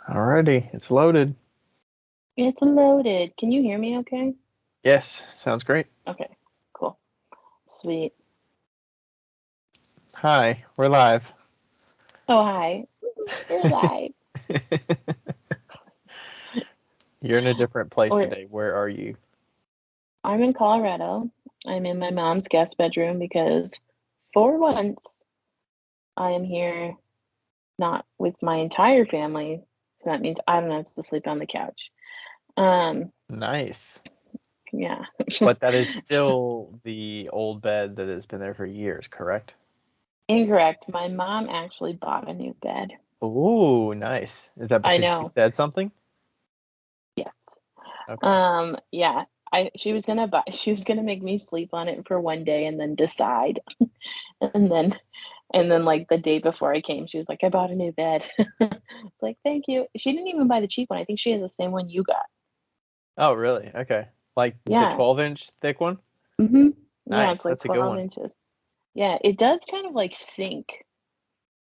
Alrighty, it's loaded. It's loaded. Can you hear me okay? Yes, sounds great. Okay, cool. Sweet. Hi, we're live. Oh, hi. We're live. You're in a different place Or today. Where are you? I'm in Colorado. I'm in my mom's guest bedroom because for once I am here not with my entire family. So that means I don't have to sleep on the couch. Um, Nice. yeah. But that is still the old bed that has been there for years, correct? Incorrect. My mom actually bought a new bed. Ooh, nice. Is that I because she know. said something? Yes. Okay. Yeah. She was gonna make me sleep on it for one day and then decide. And then like the day before I came, she was like, I bought a new bed. It's like, thank you. She didn't even buy the cheap one. I think she has the same one you got. Oh, really? Okay. Like the Yeah. 12-inch thick one? Yeah, Nice. it's like That's a good 12 one. inches. Yeah, it does kind of like sink.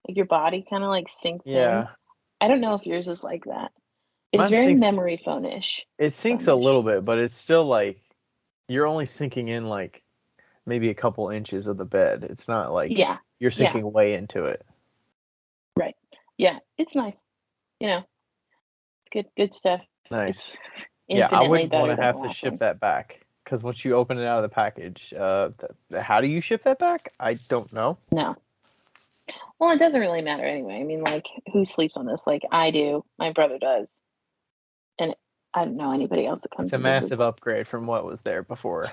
Like your body kind of like sinks in. Yeah. I don't know if yours is like that. It's Mine very sinks. memory phone-ish. It sinks a Phone-ish. little bit, but it's still like you're only sinking in like maybe a couple inches of the bed. It's not like Yeah. you're Yeah. sinking way into it. Right. Yeah. It's nice. It's good stuff. It's Nice. Yeah, I infinitely wouldn't want better to than the have to last ship one. that back because once you open it out of the package, how do you ship that back? I don't know. No. Well, it doesn't really matter anyway. I mean, like, who sleeps on this? Like, I do. My brother does. And I don't know anybody else that It's comes a and massive visits. upgrade from what was there before.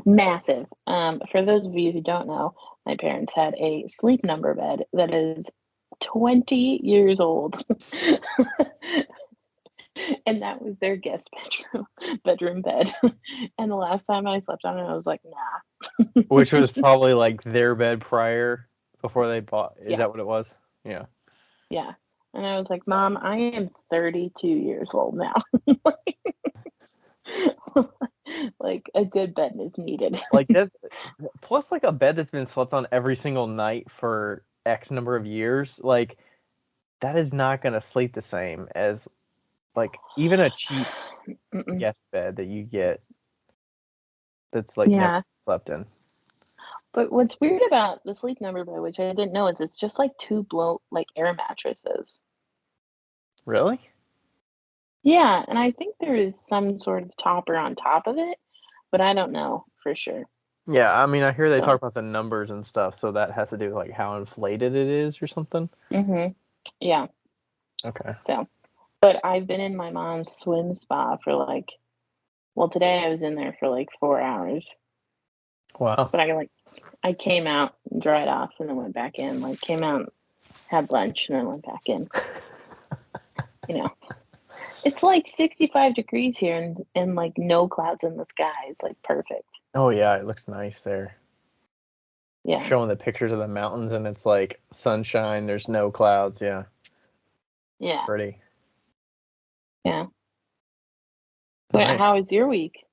Massive. For those of you who don't know, my parents had a sleep number bed that is 20 years old. And that was their guest bedroom bed. And the last time I slept on it, I was like, nah. Which was probably like their bed prior before they bought. Is Yeah, that what it was? Yeah. yeah. And I was like, Mom, I am 32 years old now. Like a good bed is needed. Like that plus like a bed that's been slept on every single night for X number of years, like that is not going to sleep the same as like even a cheap Mm-mm. guest bed that you get that's like never Yeah. slept in. But what's weird about the sleep number bed, which I didn't know, is it's just like two blow like air mattresses. Really? Yeah, and I think there is some sort of topper on top of it, but I don't know for sure. Yeah, I mean, I hear they talk So, about the numbers and stuff, so that has to do with like how inflated it is or something. yeah. Okay. So, but I've been in my mom's swim spa for like, well, today I was in there for like 4 hours, Wow. but I came out, dried off, and then went back in. Like, came out, had lunch, and then went back in. You know, it's like 65 degrees here and like no clouds in the sky. It's like perfect. Oh yeah, it looks nice there. Yeah. Showing the pictures of the mountains and it's like sunshine, there's no clouds. Yeah, Yeah. pretty. Yeah. But how Nice. was your week?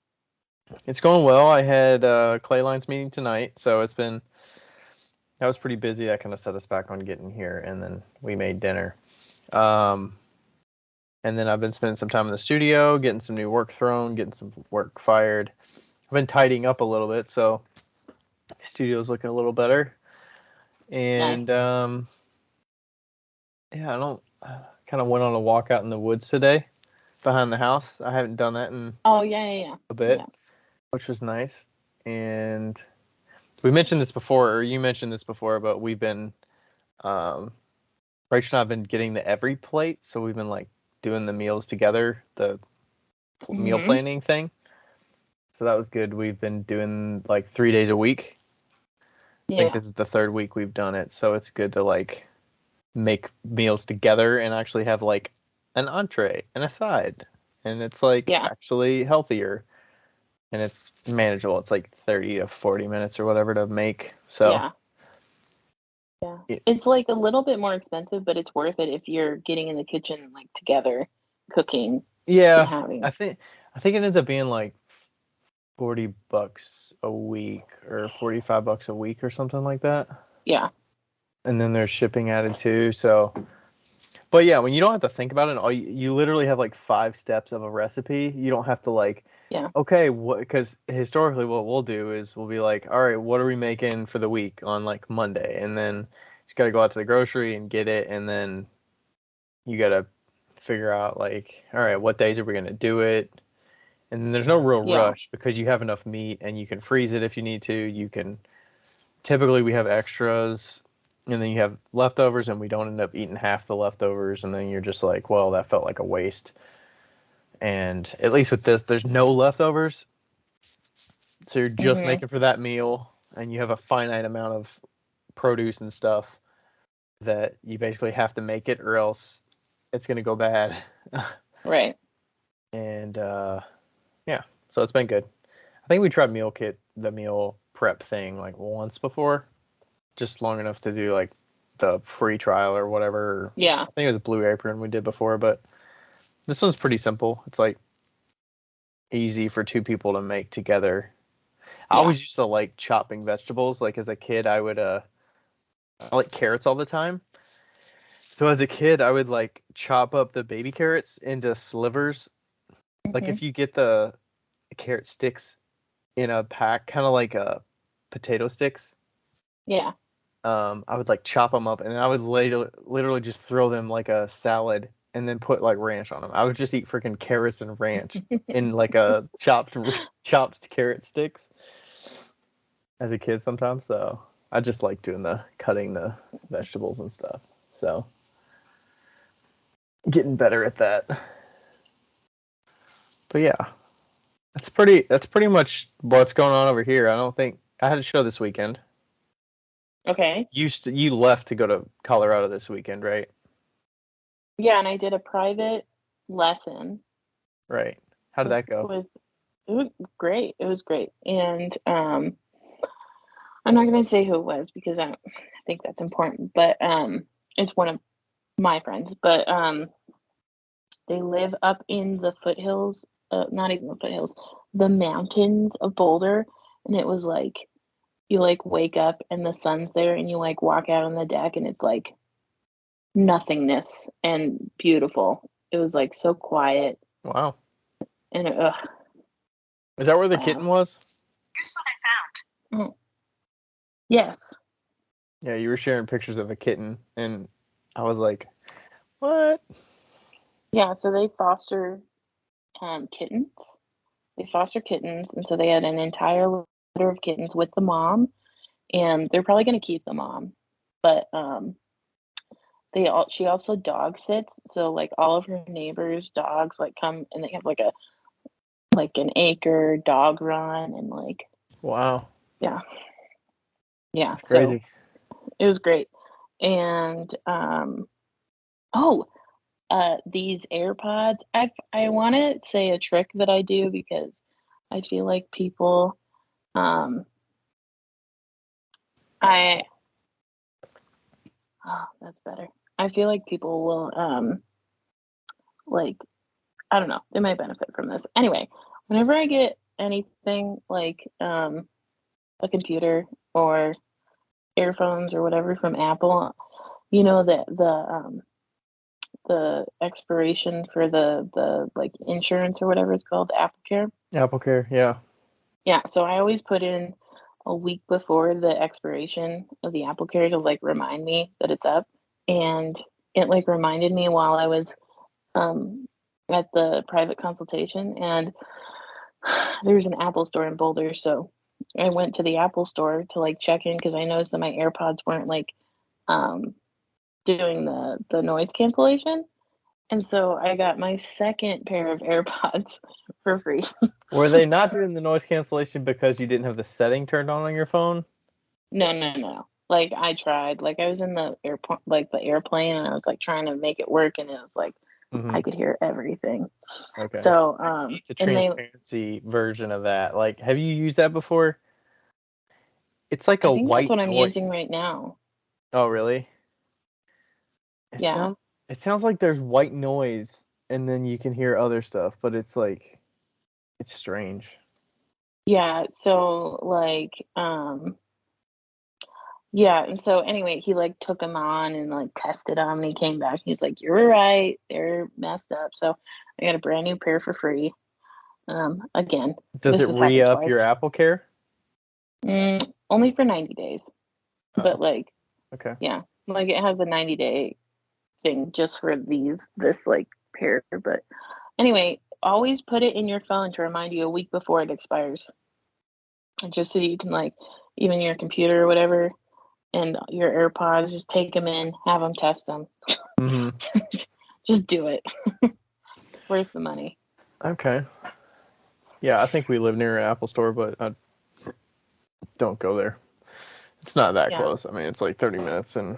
It's going well. I had Clay Lines meeting tonight, so it's been that was pretty busy. That kind of set us back on getting here, and then we made dinner. Um, and then I've been spending some time in the studio, getting some new work thrown, getting some work fired. I've been tidying up a little bit, so studio's looking a little better. Nice. And yeah, I don't kind of went on a walk out in the woods today behind the house. I haven't done that in Oh, yeah, yeah, yeah. a bit, Yeah. which was nice. And we mentioned this before, or you mentioned this before, but we've been um, Rachel and I've been getting the every plate, so we've been like doing the meals together, the meal Hmm. planning thing. So that was good. We've been doing like 3 days a week. I think Yeah. this is the third week we've done it, so it's good to like make meals together and actually have like an entree and a side, and it's like Yeah. actually healthier and it's manageable. It's like 30 to 40 minutes or whatever to make. So Yeah. Yeah. it, It's like a little bit more expensive, but it's worth it if you're getting in the kitchen like together, cooking and yeah, I having. think I think it ends up being like $40 a week or $45 a week or something like that. Yeah. And then there's shipping added too. So But yeah, when you don't have to think about it, you literally have like 5 steps of a recipe. You don't have to like, Yeah. okay, what? Because historically, what we'll do is we'll be like, all right, what are we making for the week on like Monday, and then you just gotta go out to the grocery and get it, and then you gotta figure out like, all right, what days are we gonna do it? And then there's no real Yeah. rush because you have enough meat and you can freeze it if you need to. You can typically we have extras and then you have leftovers and we don't end up eating half the leftovers and then you're just like, well, that felt like a waste. And at least with this, there's no leftovers. So you're just Mhm. making for that meal and you have a finite amount of produce and stuff that you basically have to make it or else it's going to go bad. Right. And yeah, so it's been good. I think we tried the meal prep thing like once before, just long enough to do like the free trial or whatever. Yeah. I think it was Blue Apron we did before, but this one's pretty simple. It's like easy for 2 people to make together. I Yeah. always used to like chopping vegetables. Like as a kid, I like carrots all the time. So as a kid, I would like chop up the baby carrots into slivers. Like Mhm. if you get the carrot sticks in a pack, kind of like potato sticks. Yeah. I would like chop them up and then I would literally just throw them like a salad and then put like ranch on them. I would just eat freaking carrots and ranch in like a chopped carrot sticks as a kid sometimes. So I just like doing the cutting the vegetables and stuff. So getting better at that. But yeah, that's pretty much what's going on over here. I don't think I had a show this weekend. Okay. You left to go to Colorado this weekend, right? Yeah, and I did a private lesson Right. How did that go? with it was great. It was great. And I'm not gonna say who it was because I think that's important, but it's one of my friends. But they live up in the foothills, not even the foothills, the mountains of Boulder, and it was like you like wake up and the sun's there and you like walk out on the deck and it's like nothingness and beautiful. It was like so quiet Wow. and Is that where the wow. kitten was? Here's what I found. Oh, yes. Yeah, you were sharing pictures of a kitten, and I was like, "What?" Yeah, so they foster kittens. They foster kittens, and so they had an entire litter of kittens with the mom, and they're probably going to keep the mom. But she also dog sits, so like all of her neighbors' dogs like come and they have like an acre dog run and like Wow, yeah, yeah. that's So crazy. it was great. And oh, these AirPods. I want to say a trick that I do because I feel like people um I oh, that's better. I feel like people will like I don't know, they might benefit from this. Anyway, whenever I get anything like a computer or earphones or whatever from Apple, you know that the expiration for the like insurance or whatever it's called, Apple Care. Apple Care, yeah. Yeah, so I always put in a week before the expiration of the Apple Care to like remind me that it's up. And it like reminded me while I was um at the private consultation and there's an Apple store in Boulder, so I went to the Apple store to like check in because I noticed that my AirPods weren't like um doing the noise cancellation. And so I got my second pair of AirPods for free. Were they not doing the noise cancellation because you didn't have the setting turned on your phone? No, no, no. Like I tried. Like I was in the airport, like the airplane, and I was like trying to make it work, and it was like Mm-hmm. I could hear everything. Okay. So, I hate the and they, transparency version of that. Like, have you used that before? It's like I a think that's white what I'm noise. using right now. Oh, really? It Yeah, sounds it sounds like there's white noise and then you can hear other stuff, but it's like it's strange. yeah. So like, Yeah, and so anyway, he like took them on and like tested them, and he came back. He's like, "You were right; they're messed up." So I got a brand new pair for free. Again, Does this it has happened re-up your twice. Apple Care? Only for 90 days, but Oh, like, okay. yeah, like it has a 90-day thing just for this like pair. But anyway, always put it in your phone to remind you a week before it expires, just so you can like even your computer or whatever and your AirPods, just take them in, have them test them. Mm-hmm. Just do it. Worth the money. Okay. Yeah, I think we live near an Apple store, but I don't go there. It's not that Yeah. close. I mean, it's like 30 minutes, and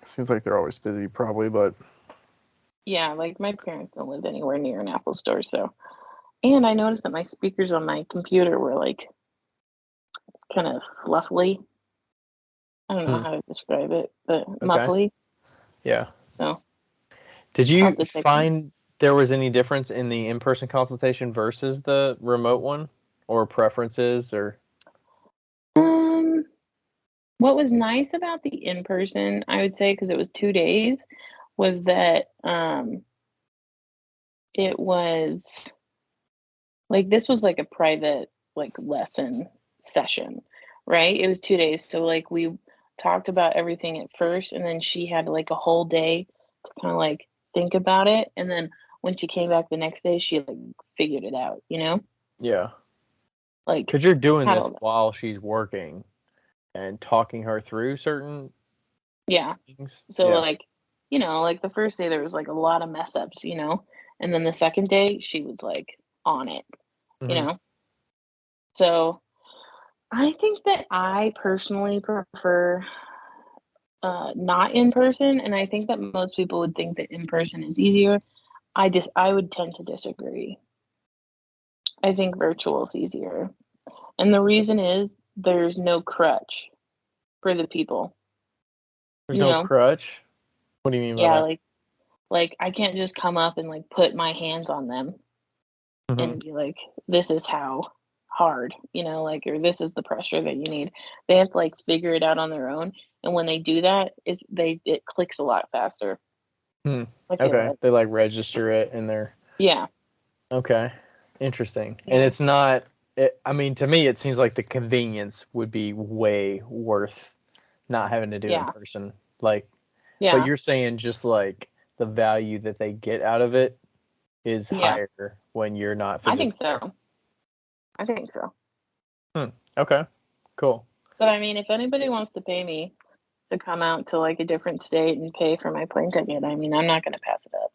it seems like they're always busy, probably, but Yeah, like my parents don't live anywhere near an Apple store, so. And I noticed that my speakers on my computer were like kind of fluffy. I don't know hmm. how to describe it, but Okay. muffly. Yeah. So Did I'll have you to take them. find there was any difference in the in-person consultation versus the remote one, or preferences, or? Um, what was nice about the in person, I would say, because it was 2 days, was that it was like this was like a private like lesson session, right? It was 2 days, so like we talked about everything at first, and then she had like a whole day to kind of like think about it, and then when she came back the next day, she like figured it out, Yeah. like Because you're doing had this all that. while she's working and talking her through certain Yeah. things. So Yeah. like, like the first day there was like a lot of mess ups, and then the second day she was like on it, you Hmm. know. So I think that I personally prefer not in person, and I think that most people would think that in person is easier. I would tend to disagree. I think virtual is easier, and the reason is there's no crutch for the people. There's You no know, crutch. What do you mean by yeah, that? like I can't just come up and like put my hands on them Hmm. and be like, "This is how hard," like, or "This is the pressure that you need." They have to like figure it out on their own, and when they do that, it clicks a lot faster. Hmm. I feel Okay. like, They like register it in their. yeah, Okay. Interesting. And yeah, it's not. I mean, to me, it seems like the convenience would be way worth not having to do in yeah, person. Like, but yeah. you're saying just like the value that they get out of it is Yeah, higher when you're not I think physically there. so. I think so. Hmm. Okay. Cool. But I mean, if anybody wants to pay me to come out to like a different state and pay for my plane ticket, I mean, I'm not going to pass it up.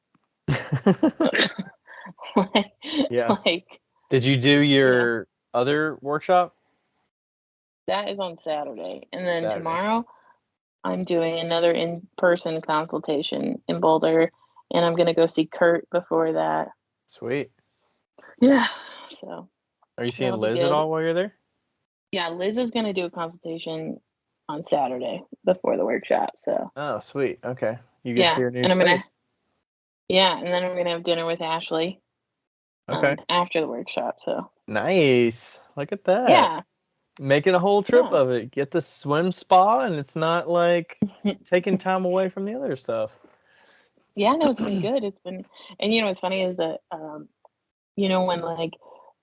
like, Yeah. like, Did you do you know, your other workshop that is on Saturday. And then Saturday? tomorrow, I'm doing another in person consultation in Boulder. And I'm going to go see Kurt before that. Sweet. Yeah. So Are you that'll seeing be Liz at good. all while you're there? Yeah, Liz is going to do a consultation on Saturday before the workshop. So, Oh, sweet. Okay. You get to see yeah. her new And I'm going to, space. yeah. And then I'm going to have dinner with Ashley Okay. after the workshop. So Nice. Look at that. yeah, Making a whole trip yeah, of it. Get the swim spa, and it's not like taking time away from the other stuff. yeah. No, it's been good. It's been, and what's funny is that when like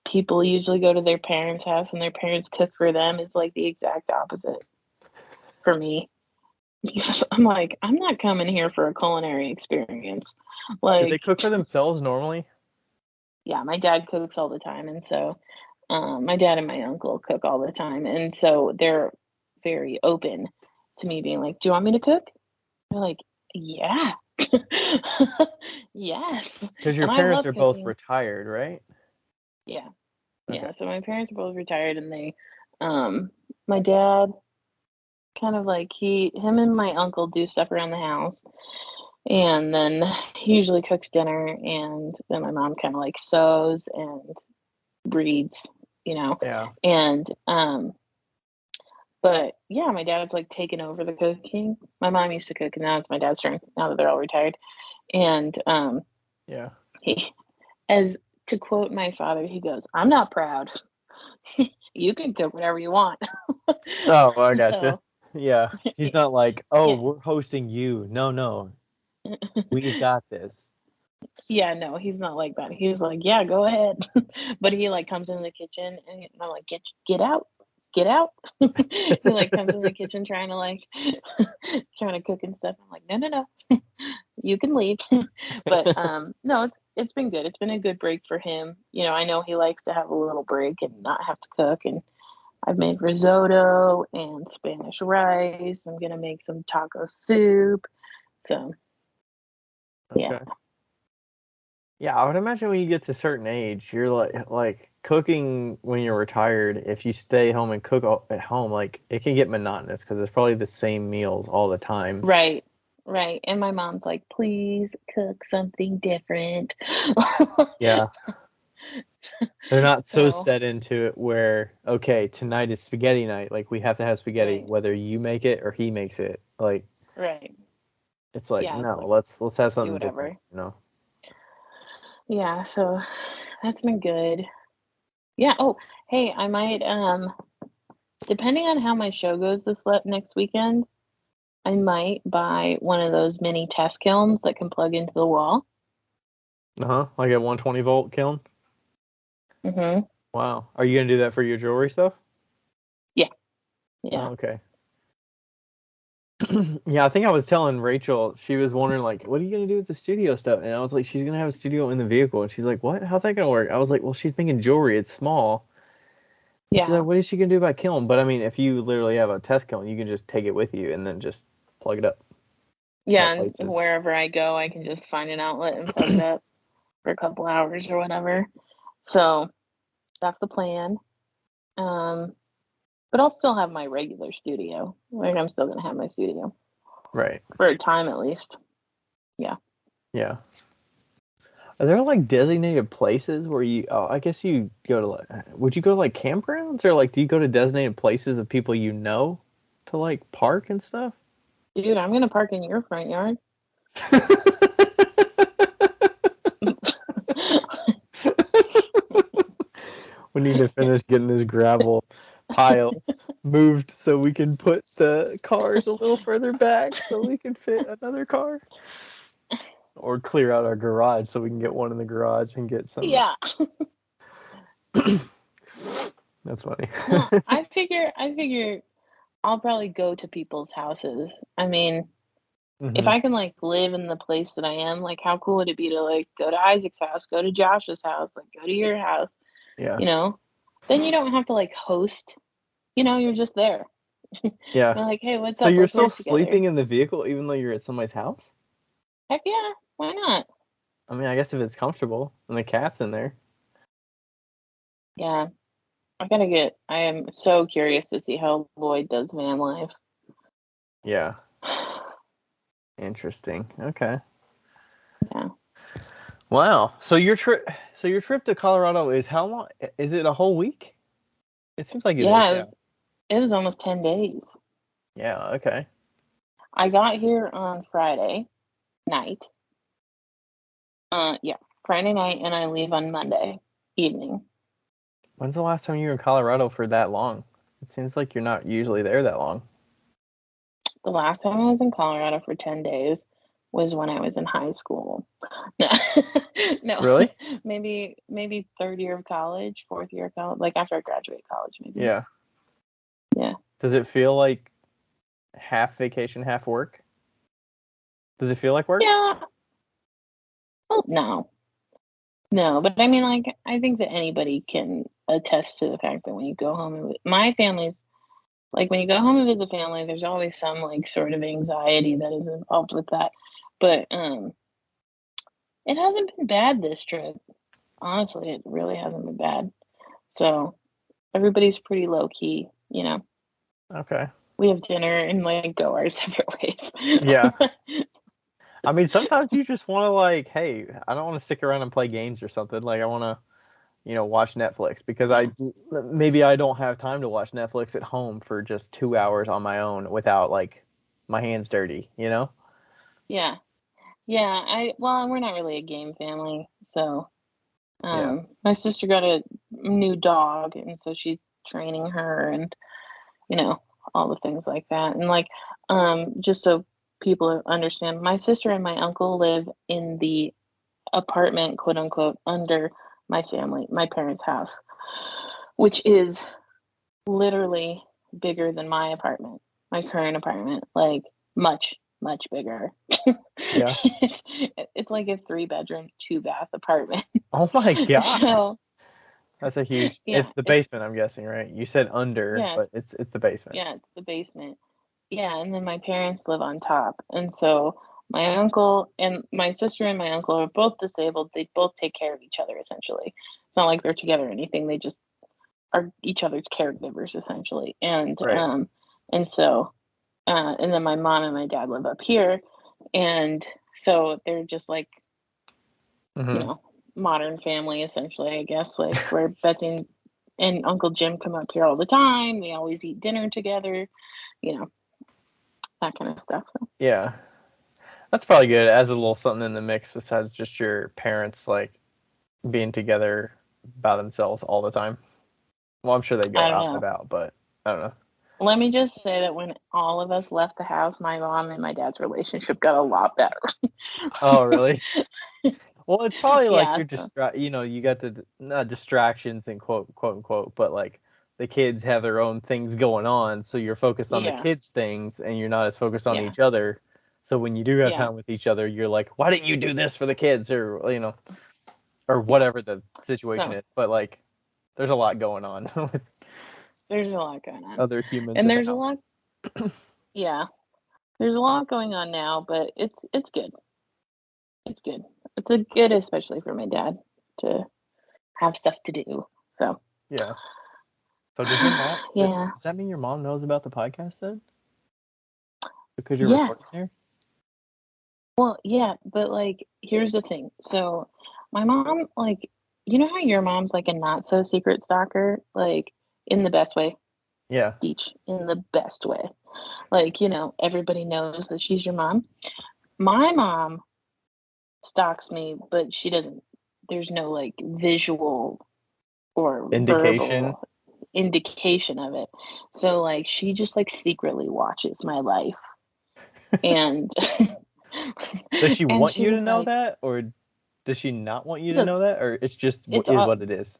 people usually go to their parents' house and their parents cook for them, it's like the exact opposite for me because I'm like I'm not coming here for a culinary experience. Do they Like, cook for themselves normally? yeah, my dad cooks all the time, and so my dad and my uncle cook all the time, and so they're very open to me being like, "Do you want me to cook?" They're like, "Yeah." Yes. Because your And I parents love are both cooking. retired, right? Yeah. Okay. Yeah. So my parents are both retired, and my dad kind of like him and my uncle do stuff around the house. And then he usually cooks dinner, and then my mom kind of like sews and reads, you know. Yeah. And but yeah, my dad's like taken over the cooking. My mom used to cook, and now it's my dad's turn. Now that they're all retired, and Yeah. he, as to quote my father, he goes, "I'm not proud. You can cook whatever you want." Oh, I gotcha. So Yeah. He's not like, oh, Yeah. we're hosting you. No. We've got this. Yeah, no, he's not like that. He's like, yeah, go ahead. But he like comes in the kitchen and I'm like, get out, get out. He like comes in the kitchen trying to like trying to cook and stuff. I'm like, no, you can leave. But no, it's been good. It's been a good break for him. I know he likes to have a little break and not have to cook. And I've made risotto and Spanish rice. I'm gonna make some taco soup. So yeah. Okay. Yeah, I would imagine when you get to a certain age, you're like cooking when you're retired. If you stay home and cook at home, like it can get monotonous because it's probably the same meals all the time. Right. Right. And my mom's like, please cook something different. Yeah, they're not so So, set into it where okay, tonight is spaghetti night. Like we have to have spaghetti right. whether you make it or he makes it. Like Right. it's like Yeah, it's no, like let's have do something different, whatever. you know. Yeah, so that's been good. Yeah, oh, hey, I might depending on how my show goes next weekend, I might buy one of those mini test kilns that can plug into the wall. Uh-huh. Like a 120-volt kiln. Mhm. Wow. Are you gonna do that for your jewelry stuff? Yeah. Oh, Yeah. okay. Yeah, I think I was telling Rachel, she was wondering like, what are you gonna do with the studio stuff? And I was like, she's gonna have a studio in the vehicle. And she's like, what? How's that gonna work? I was like, well, she's making jewelry. It's small. She's like, Yeah. what is she gonna do about kiln? But I mean, if you literally have a test kiln, you can just take it with you and then just plug it up Yeah, at and places. wherever I go, I can just find an outlet and plug it up for a couple hours or whatever. So, that's the plan. Um, but I'll still have my regular studio. Like I'm still gonna have my studio Right. for a time at least. Yeah. Yeah. Are there like designated places where you? Oh, I guess you go to like. Would you go to like campgrounds or like do you go to designated places of people you know to like park and stuff? Dude, I'm gonna park in your front yard. We need to finish getting this gravel pile moved so we can put the cars a little further back so we can fit another car. Or clear out our garage so we can get one in the garage and get some. Yeah. That's funny. No, I figure I'll probably go to people's houses. I mean, if Hmm. I can like live in the place that I am, like how cool would it be to like go to Isaac's house, go to Josh's house, like go to your house, Yeah. you know? Then you don't have to like host, you're just there. Yeah. You're like, hey, what's So up? you're Let's still work together. sleeping in the vehicle even though you're at somebody's house? Heck yeah, why not? I mean, I guess if it's comfortable and the cat's in there. Yeah, I am so curious to see how Lloyd does van life. Yeah. Interesting. Okay. Yeah. Wow. So your trip to Colorado is how long? Is it a whole week? It seems like it is. Yeah, Yeah. it was almost 10 days. Yeah. Okay. I got here on Friday night. Yeah, Friday night, and I leave on Monday evening. When's the last time you were in Colorado for that long? It seems like you're not usually there that long. The last time I was in Colorado for 10 days was when I was in high school. No, no, Really? maybe third year of college, fourth year of college, like after I graduate college, maybe. Yeah. Yeah. Does it feel like half vacation, half work? Does it feel like work? Yeah. Oh, no. No, but I mean, like, I think that anybody can attest to the fact that when you go home my family's like when you go home and visit family, there's always some like sort of anxiety that is involved with that. But it hasn't been bad this trip. Honestly, it really hasn't been bad. So everybody's pretty low key. Okay. We have dinner and like go our separate ways. Yeah. I mean, sometimes you just want to like, hey, I don't want to stick around and play games or something. Like I want to, watch Netflix because Yeah. maybe I don't have time to watch Netflix at home for just 2 hours on my own without like my hands dirty, you know? Yeah. Yeah. Well, we're not really a game family. So Yeah. my sister got a new dog and so she's training her and all the things like that. And like, just so people understand, my sister and my uncle live in the apartment, quote unquote, under my parents' house, which is literally bigger than my apartment, my current apartment, like much, much bigger. Yeah. It's like a 3-bedroom, 2-bath apartment. Oh my gosh. So That's a huge. yeah, It's the basement, I'm guessing, right? You said under, yeah, but it's the basement. yeah, it's the basement. Yeah, and then my parents live on top. And so my uncle and my sister and my uncle are both disabled. They both take care of each other essentially. It's not like they're together or anything. They just are each other's caregivers essentially. Right. And so and then my mom and my dad live up here. And so they're just like, you Mm-hmm. know, modern family essentially, I guess, like where Betsy and Uncle Jim come up here all the time. They always eat dinner together, you know, that kind of stuff. So Yeah. That's probably good. Adds a little something in the mix besides just your parents like being together by themselves all the time. Well, I'm sure they go I don't out and know. about, but I don't know. Let me just say that when all of us left the house, my mom and my dad's relationship got a lot better. Oh, really? Well, it's probably like Yeah, you're so you got the not distractions and quote unquote, but like the kids have their own things going on, so you're focused on the yeah, kids' things and you're not as focused on yeah, each other. So when you do have yeah. time with each other, you're like, why didn't you do this for the kids, or or Yeah. whatever the situation So is. But like, there's a lot going on with there's a lot going on. other humans And in the there's a lot house. yeah. There's a lot going on now, but it's good. It's good. It's a good especially for my dad to have stuff to do. So Yeah. So does your mom? yeah. Does that mean your mom knows about the podcast then? Because you're recording Yes. there? Well, yeah, but like here's the thing. So my mom, like, you know how your mom's like a not so secret stalker, like in the best way, Yeah. each in the best way. Like, you know, everybody knows that she's your mom. My mom stalks me, but she doesn't, there's no like visual or Indication. verbal indication of it. So like she just like secretly watches my life and Does she and want she you to was know like, that, or does she not want you to "Look, know that, or it's just what it's is all what it is?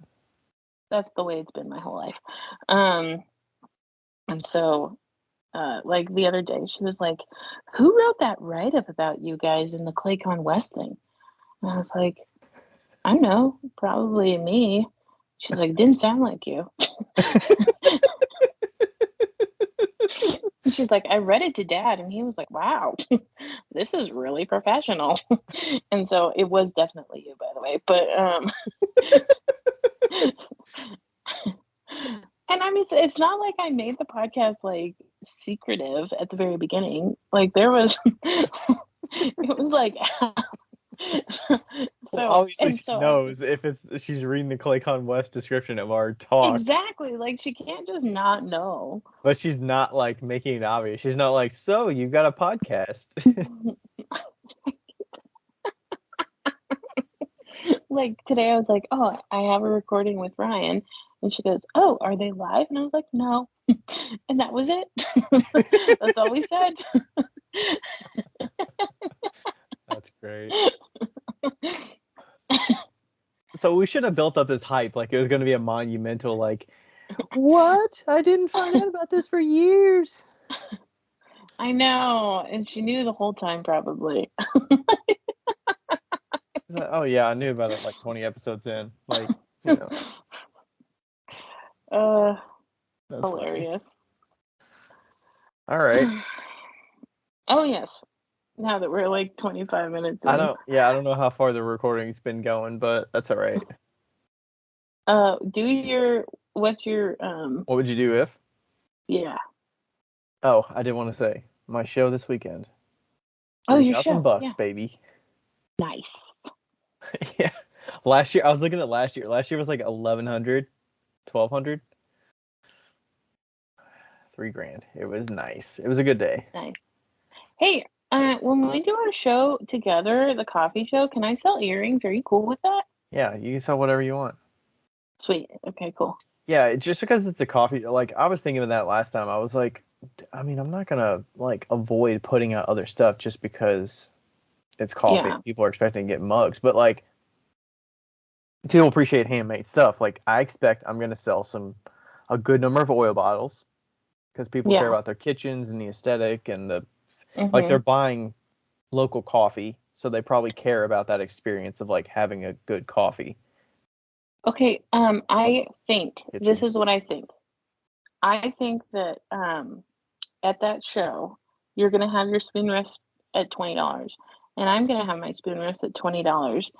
that's the way it's been my whole life." Um and so like the other day she was like, "Who wrote that write up about you guys in the Claycon West thing?" And I was like, "I don't know, probably me." She's like, "Didn't sound like you." And she's like, "I read it to dad and he was like, wow, this is really professional." And so it was definitely you, by the way. But and I mean, it's not like I made the podcast like secretive at the very beginning. Like there was, it was like, Well, so obviously and she so I knows if it's she's reading the Claycon West description of our talk, exactly like she can't just not know. but she's not like making it obvious. She's not like, so you've got a podcast. Like today, I was like, "Oh, I have a recording with Ryan," and she goes, "Oh, are they live?" And I was like, "No," and that was it. That's all we said. That's great. So we should have built up this hype like it was going to be a monumental like, what? I didn't find out about this for years. I know, and she knew the whole time probably. Like, oh yeah, I knew about it like 20 episodes in. Like, you know, uh, that's funny. hilarious. All right. Oh yes, now that we're like 25 minutes I in. don't yeah, I don't know how far the recording's been going, but that's all right. Do your what's your What would you do if? yeah. Oh, I did want to say my show this weekend. Oh, Three your thousand show. bucks, Yeah. baby. Nice. Yeah. Last year I was looking at last year. Last year was like 1100, 1200, 3 grand. It was nice. It was a good day. Nice. Hey, when we do our show together, the coffee show, can I sell earrings? Are you cool with that? Yeah, you can sell whatever you want. Sweet. Okay, cool. Yeah, just because it's a coffee, like I was thinking of that last time. I was like, I mean, I'm not gonna like avoid putting out other stuff just because it's coffee. Yeah. People are expecting to get mugs, but like people appreciate handmade stuff. Like I expect I'm gonna sell a good number of oil bottles because people care Yeah. about their kitchens and the aesthetic and like they're Mhm. buying local coffee, so they probably care about that experience of like having a good coffee Okay, I think this kitchen. is what I think. I think that at that show, you're gonna have your spoon rest at $20, and I'm gonna have my spoon rest at $20,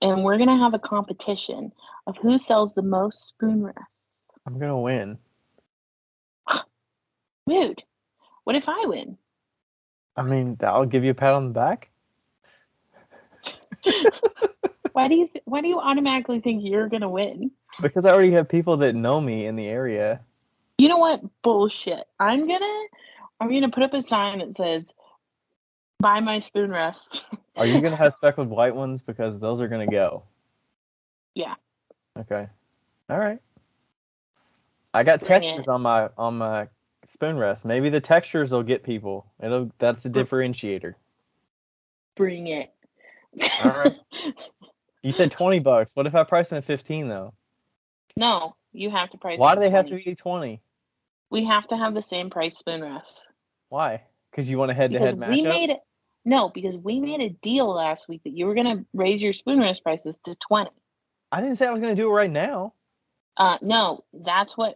and we're gonna have a competition of who sells the most spoon rests. I'm gonna win. Rude. What if I win? I mean, I'll give you a pat on the back Why do you automatically think you're gonna win? because I already have people that know me in the area. You know what? Bullshit. I'm gonna put up a sign that says buy my spoon rests. Are you gonna have speckled white ones because those are gonna go? Yeah, Okay. All right. I got bring textures it. on my spoon rest. Maybe the textures will get people. That's a Br- differentiator. bring it. All right. You said $20. What if I price them at 15 though? No, you have to price Why them do at they have 20. to be 20? We have to have the same price spoon rest. Why? Because you want a Because head-to-head we matchup? made it No, because we made a deal last week that you were gonna raise your spoon rest prices to 20. I didn't say I was gonna do it right now. No, that's what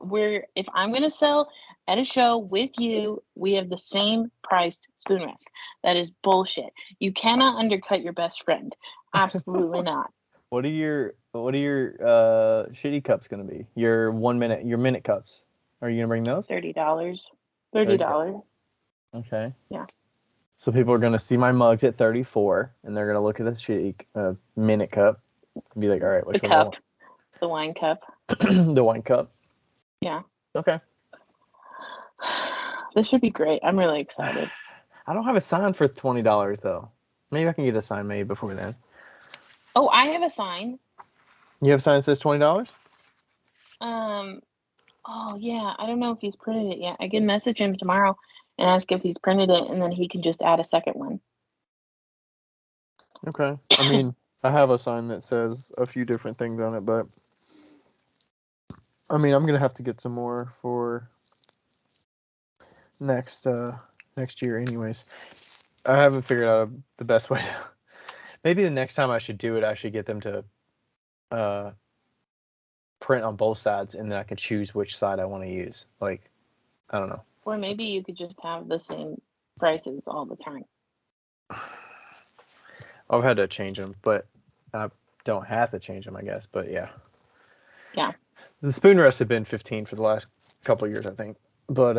if I'm gonna sell at a show with you, we have the same priced spoon rest. That is bullshit. You cannot undercut your best friend. Absolutely not. What are your shitty cups gonna be? Your minute cups. Are you gonna bring those? $30. $30. $30. Okay. Yeah. So people are gonna see my mugs at 34, and they're gonna look at the shitty minute cup and be like, "All right, The which one do I cup, want?" the wine cup. The wine cup. Yeah. Okay. This should be great. I'm really excited. I don't have a sign for $20 though. Maybe I can get a sign made before then. Oh, I have a sign. You have a sign that says $20? Um, oh yeah, I don't know if he's printed it yet. I can message him tomorrow and ask if he's printed it, and then he can just add a second one. Okay. I mean, I have a sign that says a few different things on it, but I mean, I'm gonna have to get some more for next next year, anyways. I haven't figured out the best way to. Maybe the next time I should do it, I should get them to uh, print on both sides, and then I can choose which side I want to use. Like, I don't know. Or maybe you could just have the same prices all the time. I've had to change them, but I don't have to change them, I guess. But yeah, Yeah. the spoon rests have been 15 for the last couple of years, I think. But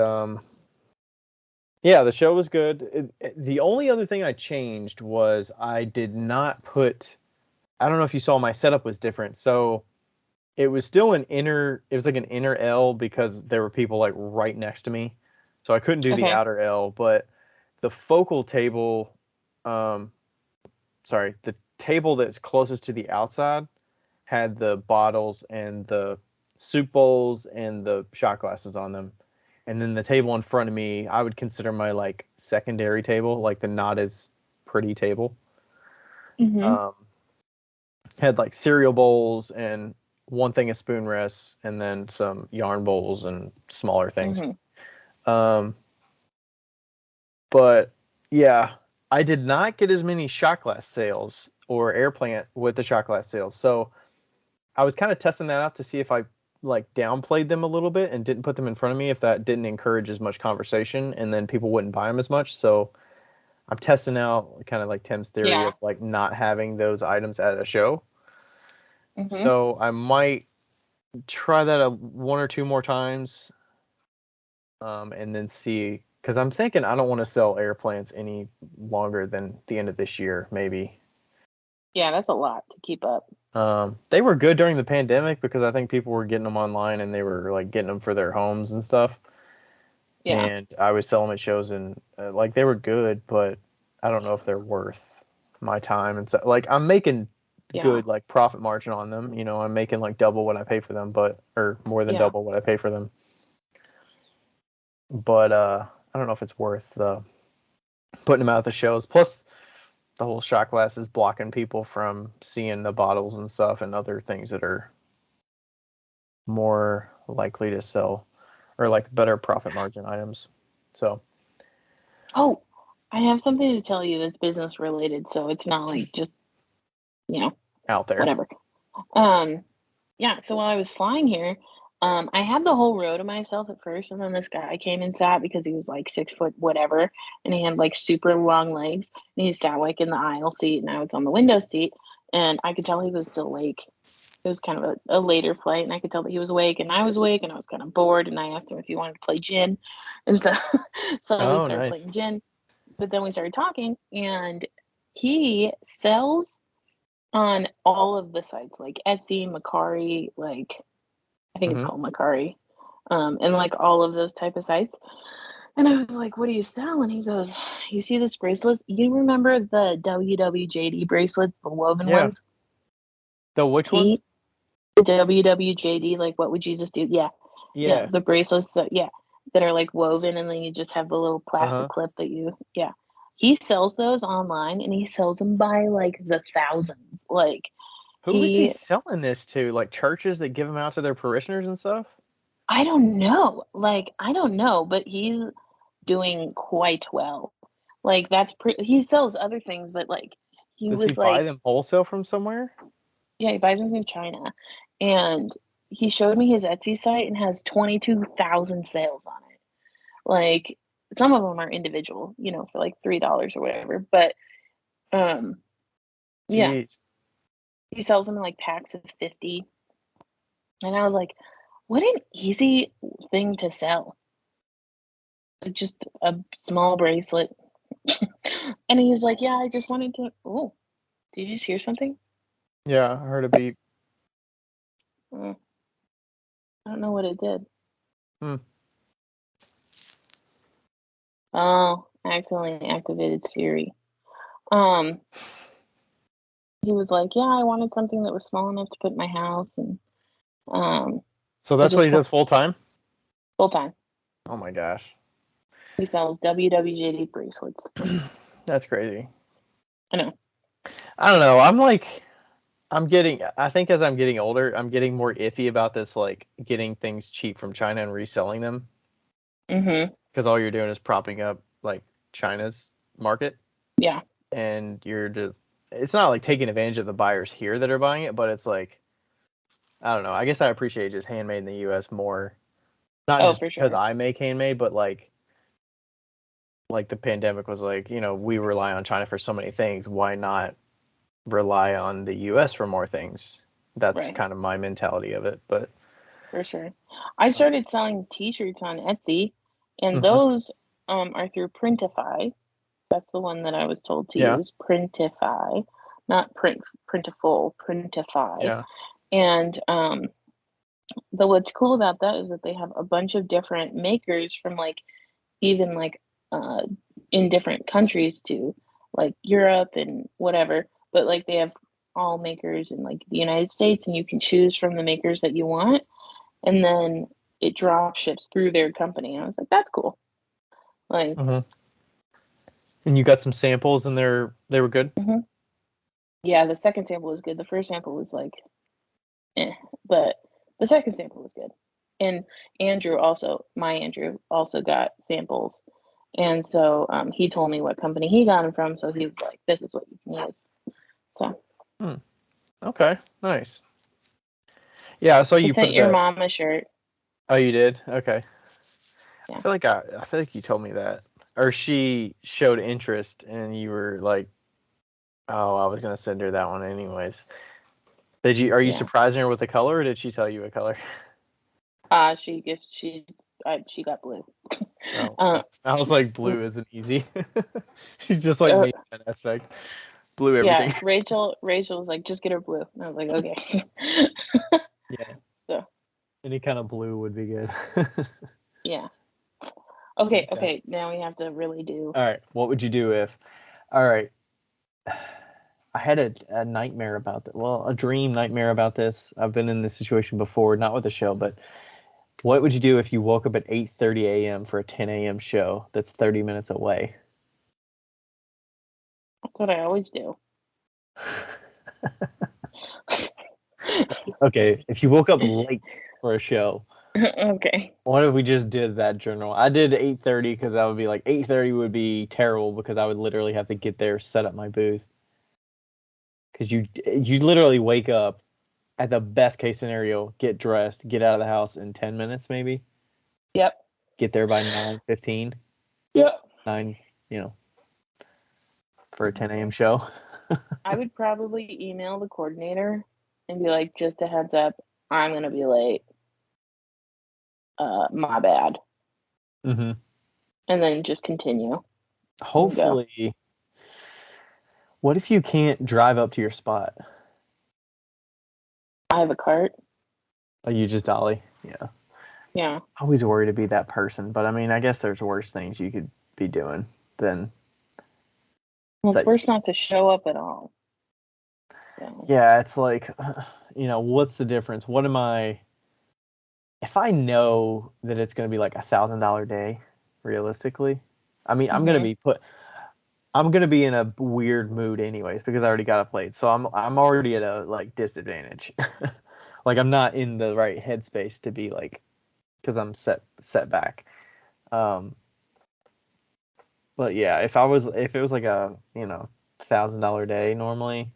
yeah, the show was good. The only other thing I changed was I did not put. I don't know if you saw my setup was different. So it was still it was like an inner L because there were people like right next to me. So I couldn't do the Okay. outer L, but the focal table, um, sorry, the table that's closest to the outside had the bottles and the soup bowls and the shot glasses on them. And then the table in front of me, I would consider my like secondary table, like the not as pretty table. Mhm. Um, had like cereal bowls and one thing of spoon rests and then some yarn bowls and smaller things. Mhm. Um, but yeah, I did not get as many shot glass sales or air plant with the shot glass sales. So I was kind of testing that out to see if I like downplayed them a little bit and didn't put them in front of me if that didn't encourage as much conversation and then people wouldn't buy them as much. So I'm testing out kind of like Tim's theory Yeah. of like not having those items at a show. Mhm. So I might try that one or two more times, and then see. Because I'm thinking I don't want to sell air plants any longer than the end of this year, maybe. Yeah, that's a lot to keep up. They were good during the pandemic because I think people were getting them online and they were like getting them for their homes and stuff. Yeah. And I would sell them at shows and like they were good, but I don't know if they're worth my time and so like I'm making Yeah. good like profit margin on them. You know, I'm making like double what I pay for them, but or more than Yeah. double what I pay for them. but I don't know if it's worth putting them out at the shows. Plus, the whole shot glass is blocking people from seeing the bottles and stuff and other things that are more likely to sell or like better profit margin items. So, Oh, I have something to tell you that's business related, so it's not like just, you know, out there. whatever. Yeah, so while I was flying here, I had the whole row to myself at first, and then this guy came and sat because he was like 6 foot whatever, and he had like super long legs, and he sat like in the aisle seat, and I was on the window seat, and I could tell he was still awake. It was kind of a later flight, and I could tell that he was awake, and I was awake, and I was kind of bored, and I asked him if he wanted to play gin, and so so we Oh, started nice. playing gin, but then we started talking, and he sells on all of the sites like Etsy, Macari, like I think it's Mm-hmm. called Macari, and like all of those type of sites. And I was like, "What do you sell?" And he goes, "You see this bracelet? You remember the WWJD bracelets, the woven Yeah. ones? The which ones? He the WWJD, like what would Jesus do? Yeah, yeah, Yeah. the bracelets that yeah that are like woven, and then you just have the little plastic Uh-huh. clip that you yeah. He sells those online, and he sells them by like the thousands. Like Who is he he selling this to? Like churches that give them out to their parishioners and stuff? I don't know. Like, I don't know, but he's doing quite well. Like, he sells other things, but like, he Does he was buy like, them wholesale from somewhere? yeah, he buys them from China. And he showed me his Etsy site and has 22,000 sales on it. Like, some of them are individual, for like $3 or whatever. But, um, yeah, Jeez. he sells them in like packs of 50. And I was like, what an easy thing to sell. Like, just a small bracelet. And he was like, "Yeah, I just wanted to." Oh, did you just hear something? Yeah, I heard a beep. Uh, I don't know what it did. Hmm. Oh, I accidentally activated Siri. Um, he was like, "Yeah, I wanted something that was small enough to put in my house, and um, So I that's what just he want does full time? full time." Oh my gosh. He sells WWJD bracelets. That's crazy. I know. I don't know. I think as I'm getting older, I'm getting more iffy about this, like getting things cheap from China and reselling them Mhm. because all you're doing is propping up like China's market Yeah. and it's not like taking advantage of the buyers here that are buying it, but it's like, I don't know. I guess I appreciate just handmade in the US more. Not Oh, just for because sure. I make handmade, but like the pandemic was like, we rely on China for so many things. Why not rely on the US for more things? That's Right. kind of my mentality of it. But For sure. I started selling T-shirts on Etsy, and mhm. those are through Printify. That's the one that I was told to Yeah, use, Printify, not Printful, Printify. yeah. And the what's cool about that is that they have a bunch of different makers from like even like uh in different countries too, like Europe and whatever. But like they have all makers in like the United States, and you can choose from the makers that you want, and then it drop ships through their company. And I was like, that's cool. Like, Mhm. And you got some samples, and they were good. mhm. Yeah, the second sample was good. The first sample was like, eh, but the second sample was good. And my Andrew also got samples. And so he told me what company he got them from. So he was like, this is what you can use. So Hmm. Okay, nice. Yeah, I saw I you sent put your that. mom a shirt. Oh, you did? Okay. Yeah. I feel like you told me that, or she showed interest, and you were like, "Oh, I was gonna send her that one anyways." Did you? Are you Yeah. surprising her with the color, or did she tell you a color? She got blue. Oh, Uh, okay. I was like, blue isn't easy. She's just like uh, me in that aspect. Blue yeah, everything. Rachel was like, just get her blue. And I was like, okay. Yeah, So any kind of blue would be good. yeah. Okay, Okay. now we have to really do. All right. What would you do if? All right. I had a nightmare about that. Well, a dream nightmare about this. I've been in this situation before, not with a show, but What would you do if you woke up at 8:30 a.m. for a 10 a.m. show that's 30 minutes away? That's what I always do. Okay, if you woke up late for a show, Okay. what if we just did that general? I did 8:30 because I would be like 8:30 would be terrible because I would literally have to get there, set up my booth. Because you literally wake up at the best case scenario, get dressed, get out of the house in 10 minutes maybe, Yep. get there by 9:15, Yep. 9, you know, for a 10 a.m. show. I would probably email the coordinator and be like, just a heads up, I'm gonna be late. My bad. Mm-hmm. And then just continue. Hopefully, what if you can't drive up to your spot? I have a cart. Oh, you just dolly? Yeah. Yeah. I always worry to be that person, but I mean, I guess there's worse things you could be doing than Well, set. first not to show up at all. So. Yeah, it's like, what's the difference? What am I? If I know that it's going to be like $1,000 day, realistically, I mean, I'm gonna be in a weird mood anyways because I already got a plate, so I'm already at a like disadvantage. Like I'm not in the right headspace to be like, because I'm set back. Um, but yeah, if it was like a $1,000 day normally,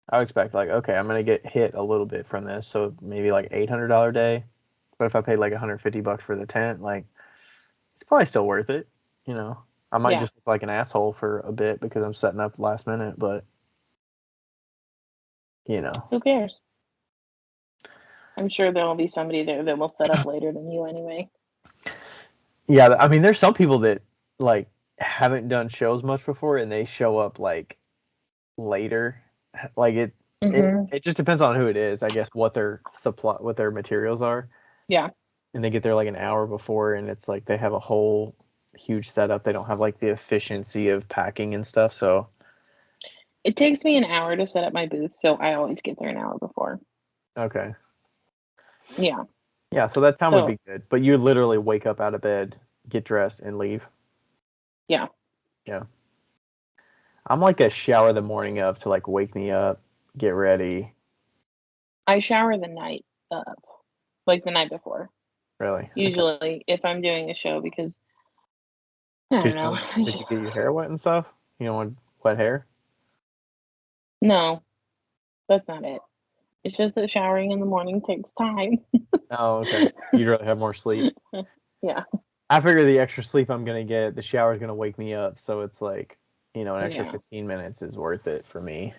I would expect like, okay, I'm gonna get hit a little bit from this, so maybe like $800 day. But if I paid like $150 for the tent, like it's probably still worth it. You know, I might Yeah. just look like an asshole for a bit because I'm setting up last minute, but you know. Who cares? I'm sure there will be somebody there that will set up later than you anyway. Yeah, I mean, there's some people that like haven't done shows much before, and they show up like later. Like Mm-hmm. it just depends on who it is, I guess, what their materials are, Yeah. and they get there like an hour before, and it's like they have a whole huge setup. They don't have like the efficiency of packing and stuff. So It takes me an hour to set up my booth, so I always get there an hour before. okay, Yeah. yeah, so that time would So be good. But you literally wake up out of bed, get dressed, and leave. yeah. Yeah. I'm like a shower the morning of to like wake me up, get ready. I shower the night of, like the night before. Really? Okay. Usually if I'm doing a show because I don't Because know. did you get your hair wet and stuff? You don't want wet hair? No, that's not it. It's just that showering in the morning takes time. Oh, okay. You'd rather have more sleep. Yeah. I figure the extra sleep I'm gonna get, the shower's gonna wake me up, so it's like, an extra Yeah. 15 minutes is worth it for me.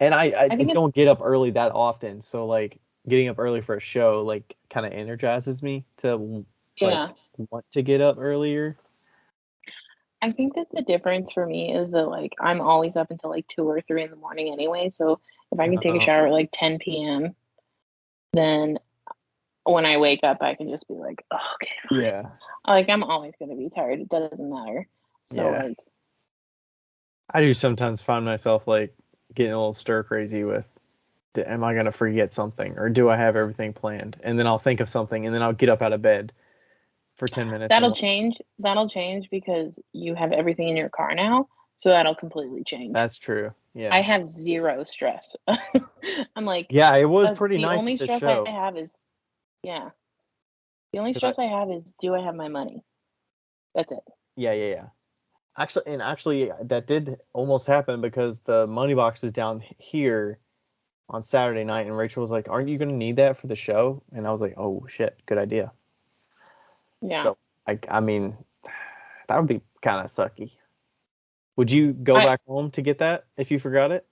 And I I think it's don't get up early that often, so like getting up early for a show like kind of energizes me to like yeah. want to get up earlier. I think that the difference for me is that like I'm always up until like 2 or 3 in the morning anyway. So if I can take a Uh, shower at like 10 p.m., then when I wake up I can just be like, oh, okay, fine. yeah, Like I'm always gonna be tired. It doesn't matter. So yeah. like I do sometimes find myself like getting a little stir crazy with, am I gonna forget something or do I have everything planned? And then I'll think of something and then I'll get up out of bed for 10 minutes and that'll like, change. That'll change because you have everything in your car now. So that'll completely change. that's true. I Yeah. have zero stress. I'm like, Yeah, it was pretty the nice only at the stress I show. have is, yeah, the only 'Cause I, stress I have is, do I have my money? That's it. yeah, yeah, yeah. Actually, that did almost happen because the money box was down here on Saturday night, and Rachel was like, "Aren't you gonna need that for the show?" And I was like, "Oh shit, good idea." Yeah. So I mean, that would be kind of sucky. Would you go I, back home to get that if you forgot it?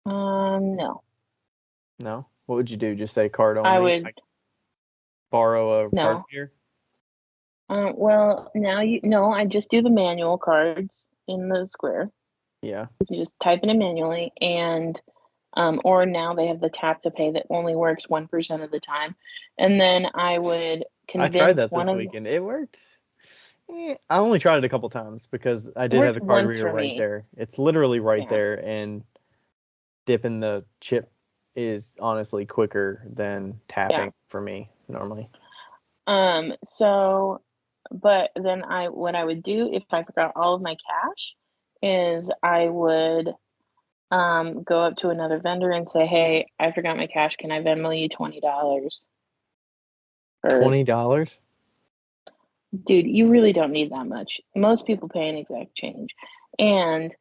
no. No. What would you do? Just say card I only? would, Like borrow a card no. here? Well, now no, I just do the manual cards in the square. Yeah. You can just type it in manually, and or now they have the tap to pay that only works 1% of the time. And then I would I tried convince that one this of, weekend. It worked. I only tried it a couple times because I it did have worked the card once reader for right me. there. It's literally right Yeah. there, and dipping the chip is honestly quicker than Yeah. tapping for me normally. So, but then what I would do if I forgot all of my cash is I would go up to another vendor and say, "Hey, I forgot my cash. Can I Venmo you $20?" Or, $20? dude, you really don't need that much. Most people pay an exact change, and